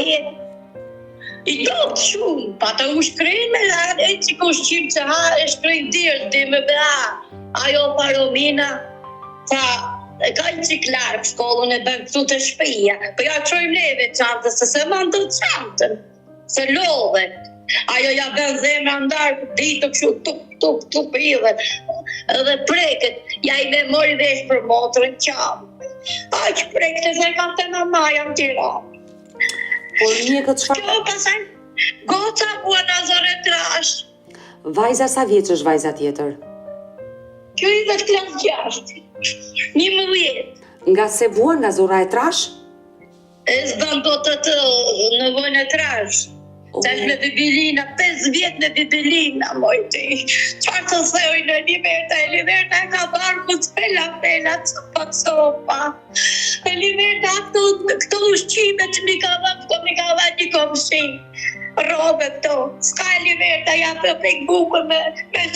I do të shumë, pa të u shkrin me e që ku shqip që ha, e shkrin dirë, dhe me bëha. Ajo pa Romina, e ka një ciklar për shkollën e bëjmë këtu të shpija, për ja qojmë neve qantës, se më ndë qantën, se lodhe. Ajo ja bën zemra ndarë, ditë kështu, tuk, idhe, edhe preket, ja i me mori vesh për motrën qamë. Aq preket e se ka të mamaja në Tiranë. Por një këtë çfarë? Kjo pasaj, goca bua në zore trash. Vajza sa vjeç është vajza tjetër? Kjo i dhe klas 6, 11. Nga se vua nga zora e trash? E s'bën do të nevojën e trash. Sa është me bibilina, 5 vjet me bibilina, mojti. Qarë të thejoj në Eliverta e ka barku të pela, copa. Eliverta, këto ushqime që mi ka dhe një komësi. Robe këto, s'ka Eliverta, ja për pek buke me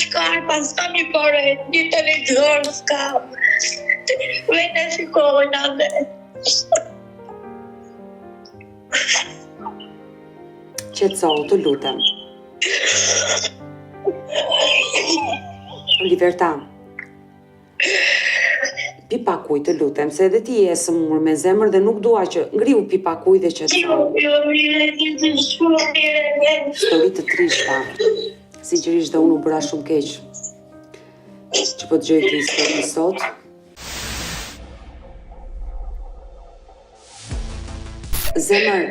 shkarpa, s'ka një koret, një televizor, s'ka. Vete shikojnë ande. Qetësohu, të lutem. Oliverta, pi pak ujë, të lutem, se edhe ti je sëmur me zemër dhe nuk dua që ngriu pi pak ujë dhe qetësohu. Histori të trishta. Sinqerisht dhe unë u bëra shumë keq që po dëgjoj këtë histori sot. Zemër,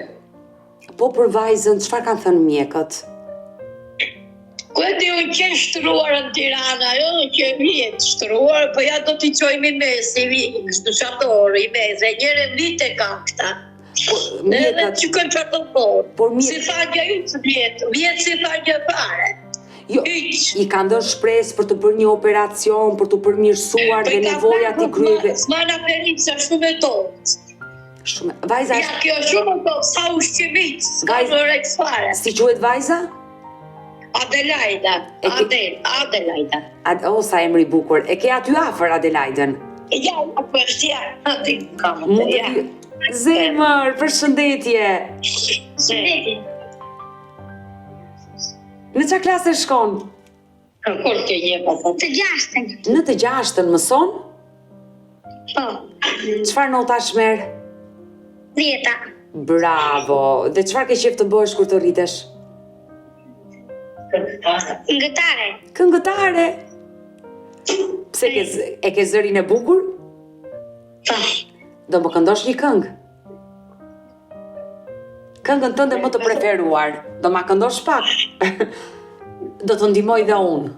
po për vajzën, çfarë kanë thënë mjekët? Këti unë që shtruar në Tirana, jo që vjetë shtruar, po ja do t'i qojmë i mes, në shatorë, i mes, e njëre vite kam këta. Edhe që kënë qatorë, si fagja ytë vjetë si fagja fare. Jo, i kanë dhënë shpresë për të bërë një operacion, për të përmirësuar dhe nevojat i kryeve. S'mana Perica shumë e tonë. Vajza ja, kjo shumë e tonë, sa ushqimit, s'ka në reksfare. Si quhet vajza? Adelaida, Adelaida. O, sa emri bukur. E ke aty afër Adelaidën? Ja, përshja, aty kam të ja. Zemër, përshëndetje. Shëndetje. Në çfarë klase shkon? Kur të jepa? Të 6-ën. Në të 6-ën mëson? Po. Çfarë notash merr? 10. Bravo. Dhe çfarë ke qejf të bësh kur të rritesh? Këngëtare. Këngëtare? Pse e ke zërin e bukur? Po. Do më këndosh një këngë? Këngën tënde më të preferuar. Do ma këndosh pak? Do të ndihmoj dhe unë.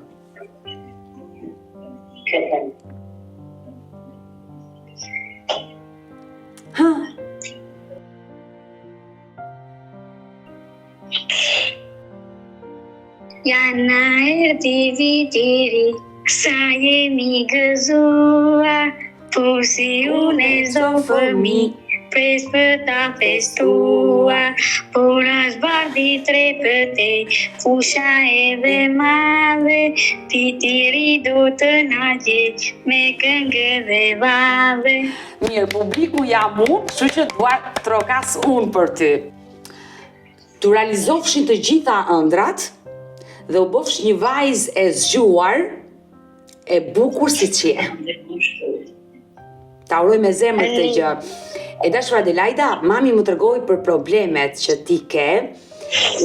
Jana erdi vitiri, sa jemi gëzuar, por si unë çdo fëmi, pres për ta festuar, por as bardhi trepëte, fusha edhe madhe, titiri do të na gjej me këngë dhe vadhe. Mirë, publiku jam unë, kështu që dua trokas unë për ty. Tu realizofshin të gjitha ëndrat, dhe u bofsh një vajzë e zgjuar, e bukur si qje. Ta uroj me zemër të gjë. E dashur Adelaida, mami më tregoi për problemet që ti ke,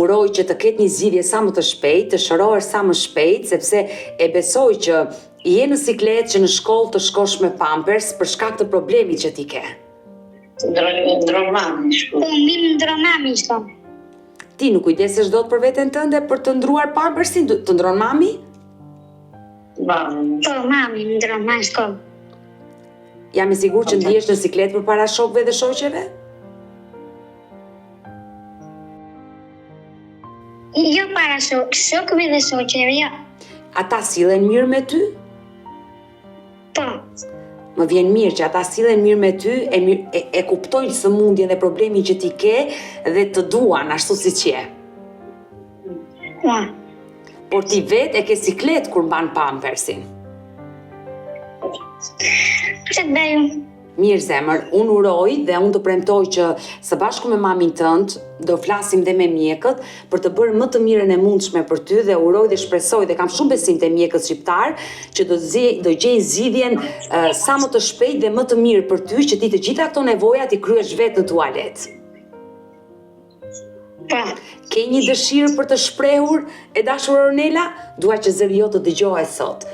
uroj që të ketë një zgjidhje sa më të shpejt, të shërohesh sa më shpejt, sepse e besoj që je në siklet që në shkollë të shkosh me Pampers për shkak të problemit që ti ke. Ndromami shko. Unë ndromami shko. Ti nuk kujdesesh dot për veten tënde për të ndruar Pampersin, të ndron mami? Po, mami ndron ma shko. Jam i sigurt që ndihesh në siklet përpara shokëve dhe shoqeve? Jo para shokëve dhe shoqeve, jo. Ata sillen mirë me ty? Po. Më vjen mirë që ata sillen mirë me ty, e kuptojnë sëmundjen dhe problemin që ti ke dhe të duan ashtu siç je. Po. Por ti vet e ke siklet kur mban Pampersin. Ç'të bëjmë? Mirë zemër, unë uroj dhe unë të premtoj që së bashku me mamin tënd do flasim dhe me mjekët për të bërë më të mirën e mundshme për ty dhe uroj dhe shpresoj dhe kam shumë besim te mjekët shqiptar që do gjejnë zgjidhjen sa më të shpejt dhe më të mirë për ty që ti të gjitha këto nevojat i kryesh vetë në tualet. Po. Ke një dëshirë për të shprehur e dashur Ornela? Dua që zëri jote të dëgjohet sot.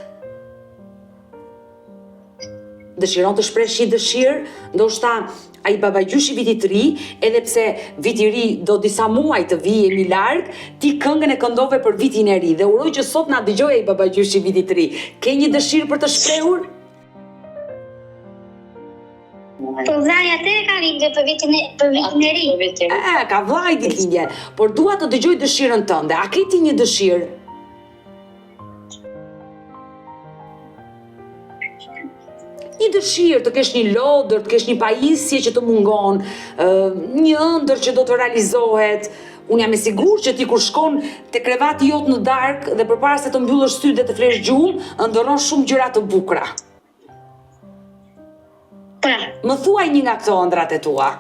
Dëshiron të shpresh një dëshirë, ndoshta ai babagjyshi vitit ri, edhe pse viti ri do disa muaj të vijemi larg, ti këngën e këndove për vitin e ri dhe uroj që sot na dëgjoj ai babagjyshi vitit ri. Ke një dëshirë për të shprehur? Po vllaja te ka lindë për vitin e ri. Ka vllai ditëlindjen, por dua të dëgjoj dëshirën tënde. A ke ti një dëshirë? Një dëshirë, të kesh një lodër, të kesh një pajisje që të mungon, një ëndër që do të realizohet. Unë jam e sigurt që ti kur shkon te krevati jot në darkë dhe përpara se të mbyllësh sytë dhe të flesh gjumë, ëndërron shumë gjëra të bukura. Po. Më thuaj një nga këto ëndrat e tua.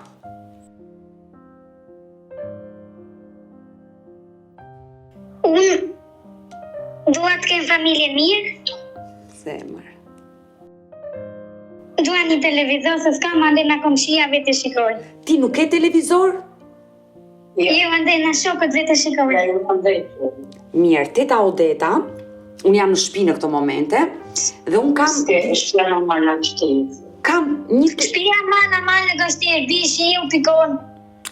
Unë dua të kem familje mirë. Zemër. Dua një televizor se s'kam ande na komshia vetë shikoj. Ti nuk ke televizor? Jo, ande na shokët vetë shikoj. Mirë, teta Odeta, unë jam në shtëpi në këto momente dhe unë kam kam një Shtëpia mana në gështirë, bishi u pikon.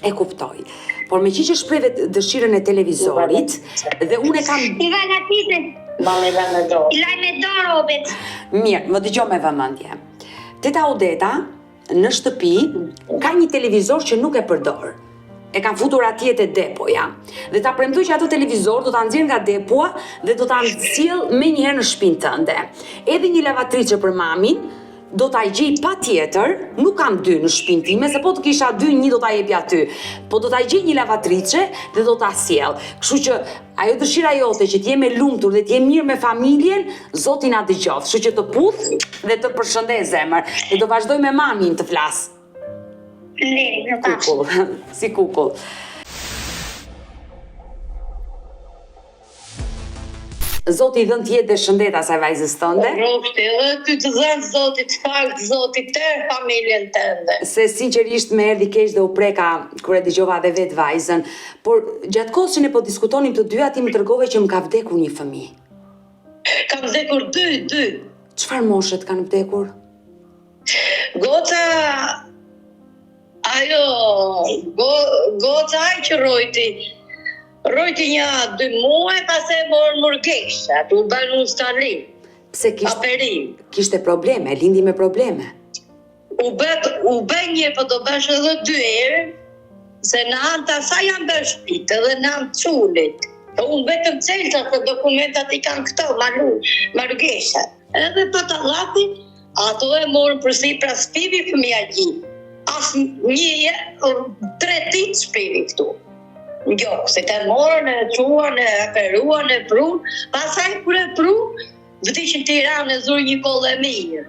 E kuptoj. Por me që shpreve dëshirën e televizorit, dhe unë e kam... I va në tite. I laj me dorë, robet. Mirë, më dëgjoj me vëmendje. Teta Odeta, në shtëpi, ka një televizor që nuk e përdor. E kanë futur atje te depoja. Dhe ta premtoj që atë televizor do ta nxjerr nga depoja dhe do ta sjell menjëherë në shtëpinë tënde. Edhe një lavatriçe për mamin, do ta gjej patjetër, nuk kam dy në shtëpinë time, se po të kisha dy, një do ta jepja aty. Po do ta gjej një lavatriçe dhe do ta sjell. Kështu që ajo dëshira jote që të jem e lumtur dhe të jem mirë me familjen, Zoti na dëgjoft. Kështu që të puth dhe të përshëndes zemër. Dhe do vazhdoj me mamin të flas. Kukull, si kukull. Zoti i dhënë të jetë dhe shëndet asaj vajzës tënde. Rofti, edhe ty të dhënë Zotit, fakt Zotit të familjen tënde. Se sinqerisht me erdhi keq dhe u preka kur e dëgjova edhe vetë vajzën, por gjatë kohës që ne po diskutonim të dyja ti më tregove që më ka vdekur një fëmijë. Kam vdekur dy. Çfarë moshet kanë vdekur? Goca, goca ai që rojti një 2 muaj, pas e morë mërgesha, tu banë ustalim. Pse kishte probleme, lindi me probleme? U bë një, po do bësh edhe 2 herë, se në anë të sa janë bërë shpit, edhe në anë të qulit. Unë vetëm celta të dokumentat i kanë këto, mërgesha. Edhe për të dhati, ato e morën përsi pra spivi fëmija gjithë. Asë një 3 ditë shpivi këtu. Jo, se të morën, e quan, e aperuan, e prun, pasaj kur e prun, vëtishin Tiranë e zurë një kollë e mirë.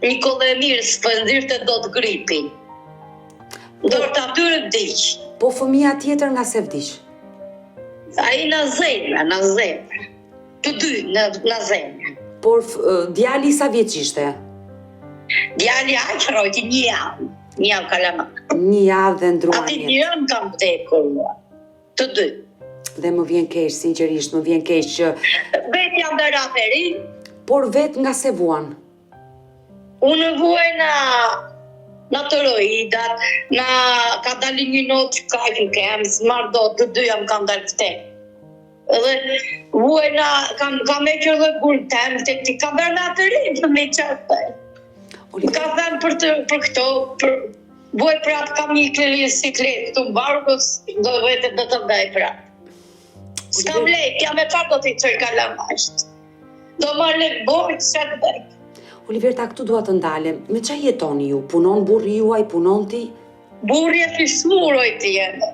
Një kollë e mirë së pëndirë do të gripin. Dorë të atyre vdiq. Po fëmija tjetër nga se vdiq? A i në zemra. Të dy në zemra. Por djali sa vjeç ishte? Djali aq rojti një javë kalamak. Një javë dhe ndruan jetë. Ati një javë kam vdekur mua. Të dy. Dhe më vjen keq, sinqerisht, më vjen keq që... Vetë jam bërë aferin. Por vetë nga se vuan? Unë vuaj në toroidat, ka dalin një notë që ka që kem, s'marrë do të dy jam kam dalë vdekur. Edhe vuaj kam e që dhe kur tem, kam bërë në aferin të me qatë. Ka thënë për këto, vuaj prapë kam një klelin siklet, këtu më barkës, do vete do të bëj prapë. S'kam lejt, jam e qarë do t'i qërë kalamasht. Do marrë lejt bojt, që të bëj. Oliverta, këtu dua të ndalem, me qa jetoni ju? Punon burri juaj, punon ti? Burri e fismuroj ti jenë.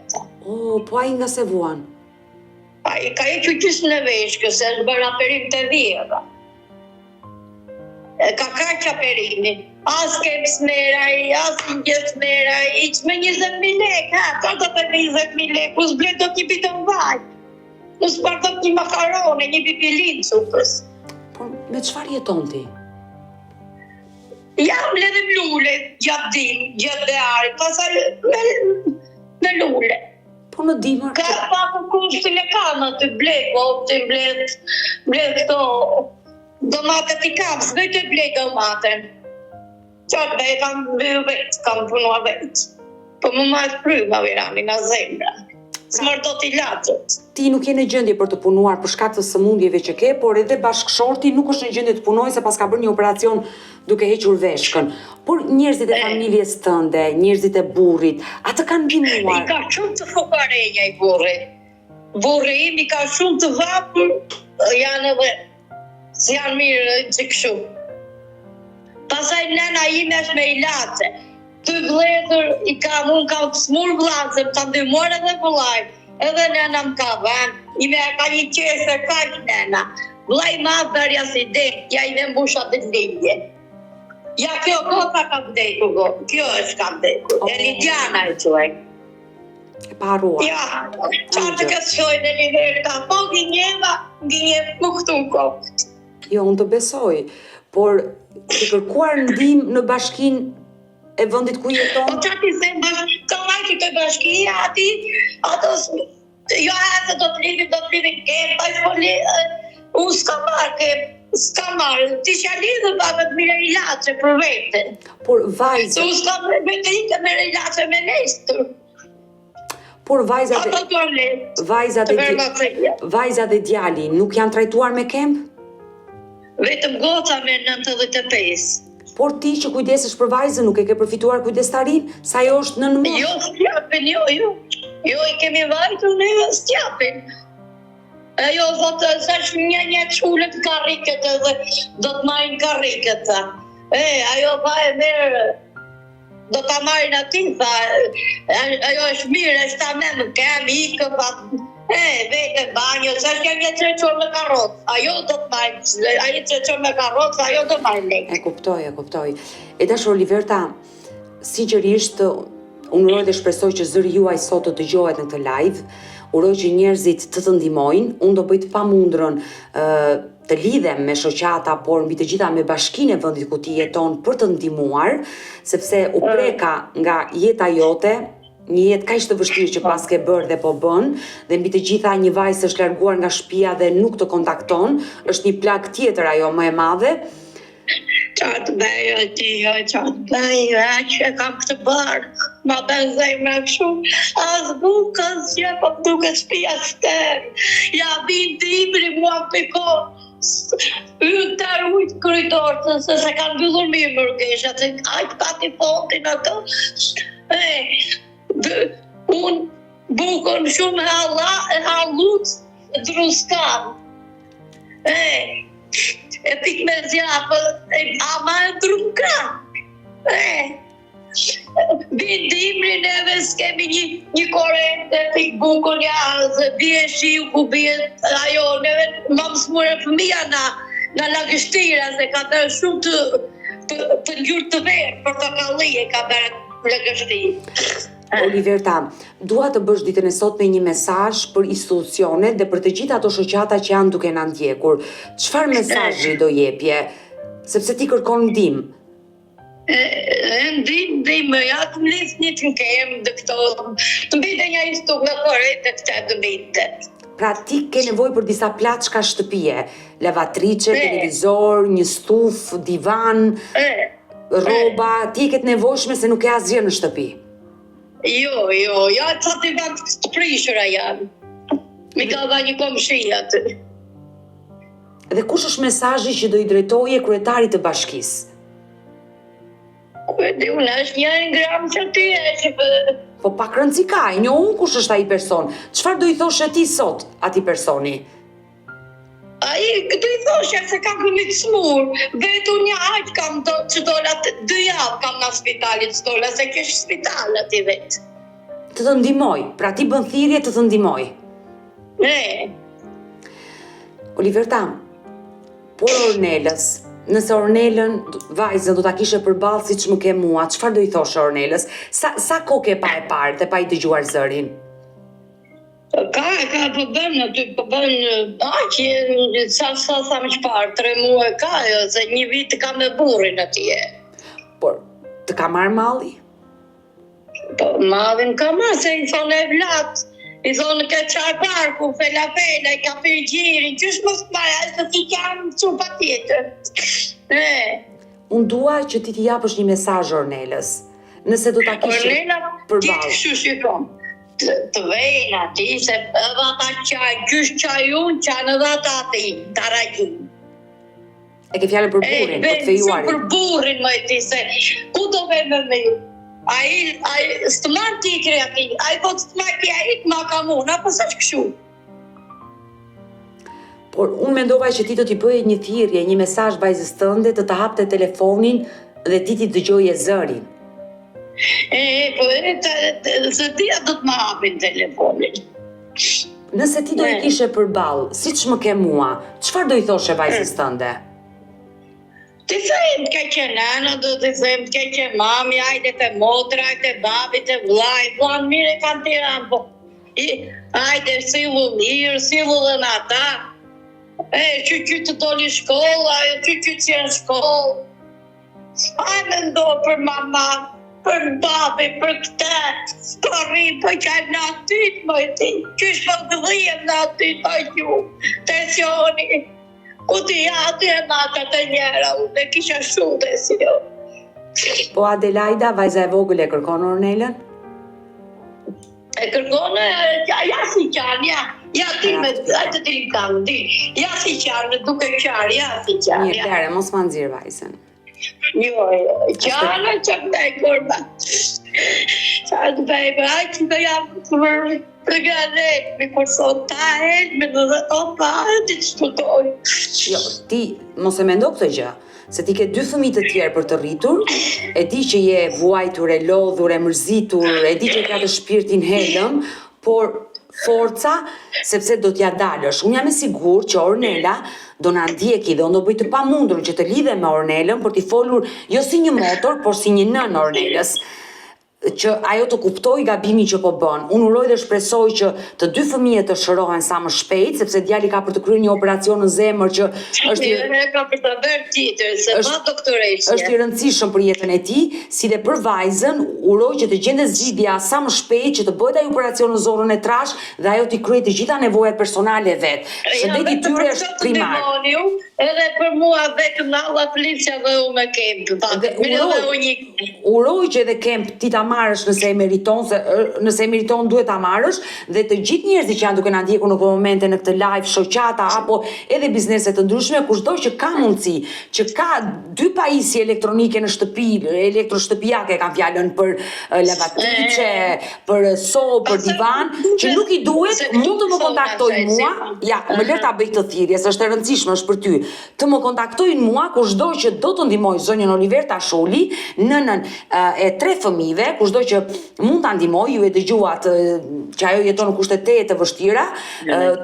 Po ai nga se vuan? A i ka e që qysë në veshkë, se është bërë aperim të dhjera. Ka që aperimi. As kem smeraj, as një smeraj, i që me 20.000 lek, ka të për 20.000 lek, us ble do t'i pitën vaj. Us par do t'i makarone, një pipilin supës. Por me qëfar jeton ti? Jam le dhe mlule, gjatë din, gjatë dhe ari, pasaj me lule. Po në dimër... Ka pak në kushtin e kam aty bleko, të mbledh këto domatet i kam, s'bëj të blej domaten. Qatë dhe kam bëjë vetë, kam punua vetë. Po më majtë pryma virani në zemra. S'mër do t'i latët. Ti nuk je në gjendje për të punuar për shkak të sëmundjeve që ke, por edhe bashkëshorti nuk është në gjendje të punojë se pas ka bërë një operacion duke hequr veshkën. Por njerëzit e familjes tënde, njerëzit e burrit, atë kanë ndihmuar. I ka shumë të fokarenja i burrit. Burri im i ka shumë të vapur, janë edhe si janë mirë që këshu. Pasaj nëna ime është me ilace. Të vletër i kam, unë kam smur vlazëm, të ndihmuar edhe vëllaj. Edhe nëna më ka vënë, ime ka një qesë, ka që nëna. Vëllaj ma bërja si dekë, ja ime mbusha të lindje. Ja kjo gota ka vdekur, kjo është ka vdekur. Elidiana e quaj. E paruar. Ja, qatë të kësë shojnë e Liberta, po gjinjeva më këtu në kokët. Jo, unë të besoj, por të kërkuar ndihmë në bashkinë e vendit ku jeton? Po qati se ka majtë të bashkia ati, ato jo se do të lidhin kemë, pa i shpoli, unë s'ka marrë kemë, s'ka marrë, ti që lidhë babet me relace për vete. Por vajza... Tu s'ka me të ike me relace me nestër. Por vajzat e djali nuk janë trajtuar me kemp? Vetëm goca me 95. Por ti që kujdesesh për vajzën nuk e ke përfituar kujdestarin, sa ajo është në moshë? Jo, s'japin, jo. Jo, i kemi vajtur në s'japin. Ajo thotë, sash një çullet karriket edhe do të marrin karriket. Ajo pa e merë, do ta marrin aty, tha, ajo është mirë, është ta me kem, ikë, pa, vete banjo, sash një treqor me karrot, ajo do të marrin, ajo treqor me karrot, ajo do të marrin lek. E kuptoj. E dashur Oliverta, sinqerisht, unë uroj dhe shpresoj që zëri juaj sot të dëgjohet në këtë live, uroj që njerëzit të ndihmojnë, unë do bëj të pamundrën të lidhem me shoqata, por mbi të gjitha me bashkinë e vendit ku ti jeton për të ndihmuar, sepse u preka nga jeta jote, një jetë kaq të vështirë që pas ke bërë dhe po bën, dhe mbi të gjitha një vajzë është larguar nga shtëpia dhe nuk të kontakton, është një plagë tjetër ajo më e madhe. Qatë bëjë ti, qatë bëjë, që kam këtë barkë, ma bën zemra shumë, as bukës që po duke shpia stërë, ja vinë të imri mua pikon, Ynë të ujtë koridorë, se kanë mbyllur mirë mërgesha, se ajtë pati fontin ato. Unë bukën shumë halluc druskam. E pik me zjapë, ama e drunkam. Bindimri neve s'kemi një korente, pik bukën jazë, bje shiu ku bje ajo, neve më mësmure fëmija na lagështira, se ka bërë shumë të njërë të verë, për të kallie ka bërë lagështirë. Oliverta, dua të bësh ditën e sot me një mesazh për institucionet dhe për të gjitha ato shoqata që janë duke na ndjekur. Çfarë mesazhi do jepje? Sepse ti kërkon ndihmë. Ndihmë, ja të më lisë një që në kemë dhe këto, të mbite një istuk me korete këta të mbite. Pra ti ke nevojë për disa plaçka shtëpie, lavatriçe, televizor, një stuf, divan, rroba, ti ke të nevojshme se nuk ke asgjë në shtëpi. Jo, ja të divan të prishura janë. Mi ka dha një komshi aty. Dhe kush është mesazhi që do i drejtoje kryetarit të bashkisë? Unë është një gram që ti e Po pak rëndësi ka, e njohun kush është ai person. Çfarë do i thoshe ti sot atij personi? Ai do i thoshe se kam këmit smur, vetu një aq kam që dola 2 javë kam në spitalit s'dola, se kesh spital ati vetë. Të ndihmoj, pra ti bën thirrje të ndihmoj. Oliverta, por Ornelës, nëse Ornelën, vajzën do ta kishe përballë siç më ke mua, çfarë do i thoshe Ornelës? Sa kohë ke pa e parë dhe pa i dëgjuar zërin? Ka po bën aty, po bën aq, sa më çfarë, 3 muaj ka, se një vit ka me burrin atje. Por të ka marrë malli? Po mallin ka marrë, se i thonë e vlat. I thonë ke qaj parku, fela, i ka për gjirin, qysh mos marrë, se ti kam çupa tjetër. Unë dua që ti t'i japësh një mesazh Ornelës. Nëse do ta kishe përballë. Ornela, ti kështu shikon. Të vejnë ati, se edhe ata qaj, qysh qaj unë, qanë edhe ata ati, tarajin. E ke fjallën për burrin, për të fejuarin. Për burrin, më e ti, se ku do vejnë me ju? Ai s'të marrë ti kreati, ai po të marrë ti ai të ma ka muna, apo sa që këshu? Por unë mendova që ti do t'i bëje një thirrje, një mesazh vajzës tënde të të hapte telefonin dhe ti t'i dëgjoje zërin. Po se tia do të ma hapin telefonin. Nëse ti do i kishe përballë, siç më ke mua, çfarë do i thoshe vajzës tënde? Ti thejmë të keqe nana, do të thejmë të keqe mami, ajde të motra, ajde babi, të vlaj, vlanë mire kanë Tiranë, po. Ajde sillu mirë, sillu dhe në ata. Që të doli shkollë, ajo që që jenë shkollë. Ajme ndo për mama, për babi, për këte, s'korri, për qajmë në atyt, më e ti. Qysh për gëdhijem në atyt, a ju, tensioni. Ku ti ati e matat e njera, unë e kisha shumë dhe si jo. Po Adelaida, vajza e vogël e kërkon Ornelën? E kërkone, ja si qanë, ja ti me të ti kanë, ja si qanë, duke qarë, ja si qanë. Mirë, Tere, mos ma nxirr vajzën. Jo, qanë që të bëj kurba. Qa të bëj, aj që të jam për gërët, me kërson ta e, me në dhe opa, ti të shputoj. Jo, ti mos e mendo këtë gjë, se ti ke 2 fëmijë të tjerë për të rritur, e di që je vuajtur, e lodhur, e mërzitur, e di që ka të shpirtin helëm, por forca, sepse do t'ja dalësh. Unë jam e sigurt që Ornela do na ndjeki dhe unë do bëj të pamundur që të lidhem me Ornelën për t'i folur jo si një motor, por si një nën Ornelës, që ajo të kuptoj gabimin që po bën. Unë uroj dhe shpresoj që të 2 fëmijët të shërohen sa më shpejt, sepse djali ka për të kryer një operacion në zemër që është ka për të bërë tjetër, se ma doktoreshje. Është i rëndësishëm për jetën e tij, si dhe për vajzën, uroj që të gjendet zgjidhja sa më shpejt, që të bëhet ai operacion në zonën e trash dhe ajo t'i kryejë të gjitha nevojat personale vet. Shëndeti i tyre është primar. Edhe për mua vetëm në Allah Felicia dhe u me kemp. Uroj që edhe kemp ti ta marrësh nëse e meriton, se nëse e meriton duhet ta marrësh, dhe të gjithë njerëzit që janë duke na ndjekur në këtë momente në këtë live, shoqata apo edhe biznese të ndryshme, kushdo që ka mundësi, që ka 2 pajisje elektronike në shtëpi, elektroshtëpiake kanë fjalën për lavatriçe, për sobë, për divan, që nuk i duhet, mund të më kontaktojnë mua, ja, më lër ta bëj këtë thirrje, se është e rëndësishme, është për ty. Të më kontaktojnë mua kushdo që do të ndihmoj zonjën Oliver Tasholi, nënën e 3 fëmijëve, kushdo që mund ta ndihmoj, ju e dëgjuat që ajo jeton në kushte të vështira,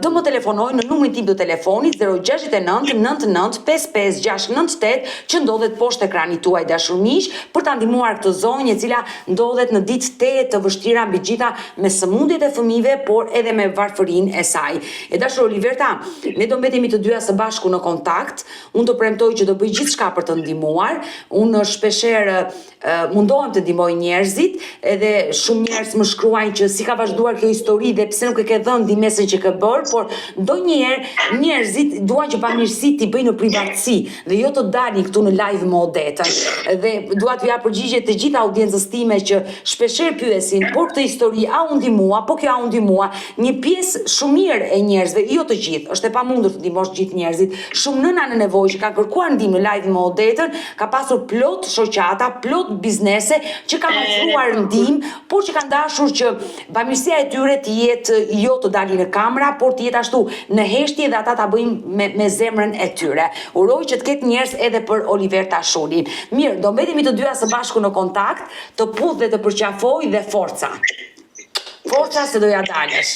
të më telefonojnë në numrin tim të telefonit 069 99 55 698 që ndodhet poshtë ekranit tuaj dashur miq, për ta ndihmuar këtë zonjë e cila ndodhet në ditë të vështira mbi gjitha me sëmundjet e fëmijëve, por edhe me varfërinë e saj. E dashur Oliverta, ne do mbetemi të dyja së bashku në kontakt. Unë do premtoj që do bëj gjithçka për të ndihmuar. Unë shpeshherë mundohem të ndihmoj njerëzit, edhe shumë njerëz më shkruajnë që si ka vazhduar kjo histori dhe pse nuk e ke dhënë ndihmën që ke bërë, por ndonjëherë njerëzit duan që pamirësi t'i bëjnë në privatësi dhe jo të dalin këtu në live me odetën. Dhe dua t'ju jap përgjigje të gjithë audiencës time që shpeshherë pyesin, por këtë histori a u ndihmua, po kjo a u ndihmua, një pjesë shumë mirë e njerëzve, jo të gjithë, është e pamundur të ndihmosh gjithë njerëzit. Shumë nëna në nevojë që kanë kërkuar ndihmë në live me odetën, ka pasur plot shoqata, plot biznese që kanë ofruar ndihmë, por që kanë dashur që bamirësia e tyre të jetë jo të dalin në kamera, por të jetë ashtu në heshtje dhe ata ta bëjnë me zemrën e tyre. Uroj që të ketë njerëz edhe për Oliver Tasholin. Mirë, do mbetemi të dyja së bashku në kontakt, të puth dhe të përqafoj dhe forca. Forca se do ja dalësh.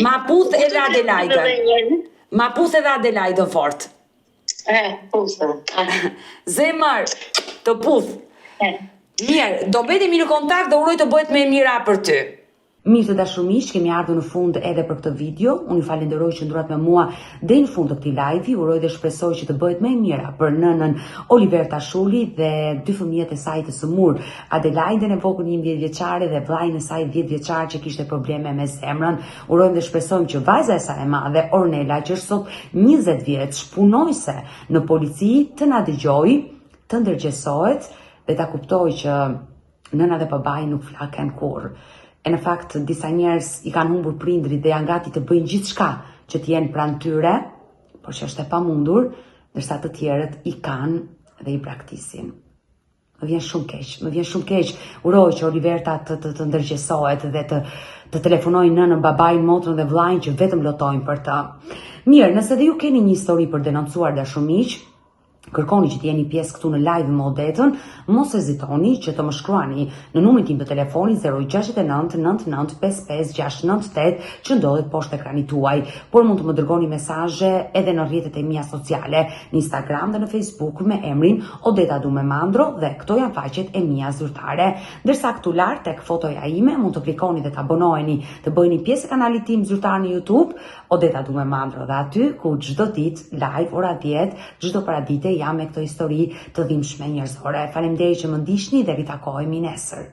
Ma puth edhe Adelaidën. Ma puth edhe Adelaidën fort. Zemër, të puth. Mirë, do mbetemi në kontakt dhe uroj të bëhet më e mira për ty. Mirë të dashur miq, kemi ardhur në fund edhe për këtë video. Unë ju falenderoj që ndurat me mua deri në fund të këtij live. Uroj dhe shpresoj që të bëhet më e mira për nënën Oliver Tasholi dhe 2 fëmijët e saj të sëmur, Adelaidën e vogël 11 vjeçare dhe vllajën e saj 10 vjeçar që kishte probleme me zemrën. Urojmë dhe shpresojmë që vajza e saj e madhe, Ornela, që është sot 20 vjeç, punojse në polici, të na dëgjojë, të ndërgjegjësohet dhe ta kuptoj që nëna dhe babai nuk flaken kurrë. E në fakt, disa njerëz i kanë humbur prindrit dhe janë gati të bëjnë gjithçka që të jenë pranë tyre, por që është e pamundur, ndërsa të tjerët i kanë dhe i braktisin. Më vjen shumë keq. Uroj që Oliverta të ndërgjegjësohet dhe të telefonojnë nënën, babain, motrën dhe vllajën që vetëm lutojnë për të. Mirë, nëse dhe ju keni një histori për denoncuar dashur miq, kërkoni që të jeni pjesë këtu në live me odetën, mos hezitoni që të më shkruani në numrin tim të telefonit 069 99 55 698 që ndodhet poshtë ekranit tuaj, por mund të më dërgoni mesazhe edhe në rrjetet e mia sociale, në Instagram dhe në Facebook me emrin Odeta Dumemandro dhe këto janë faqet e mia zyrtare. Ndërsa këtu lart tek fotoja ime mund të klikoni dhe të abonoheni, të bëheni pjesë e kanalit tim zyrtar në YouTube, Odeta Dumemandro, dhe aty ku çdo ditë live ora 10, çdo paradite jam me këtë histori të dhimbshme njerëzore. Faleminderit që më ndiqni dhe ritakohemi nesër.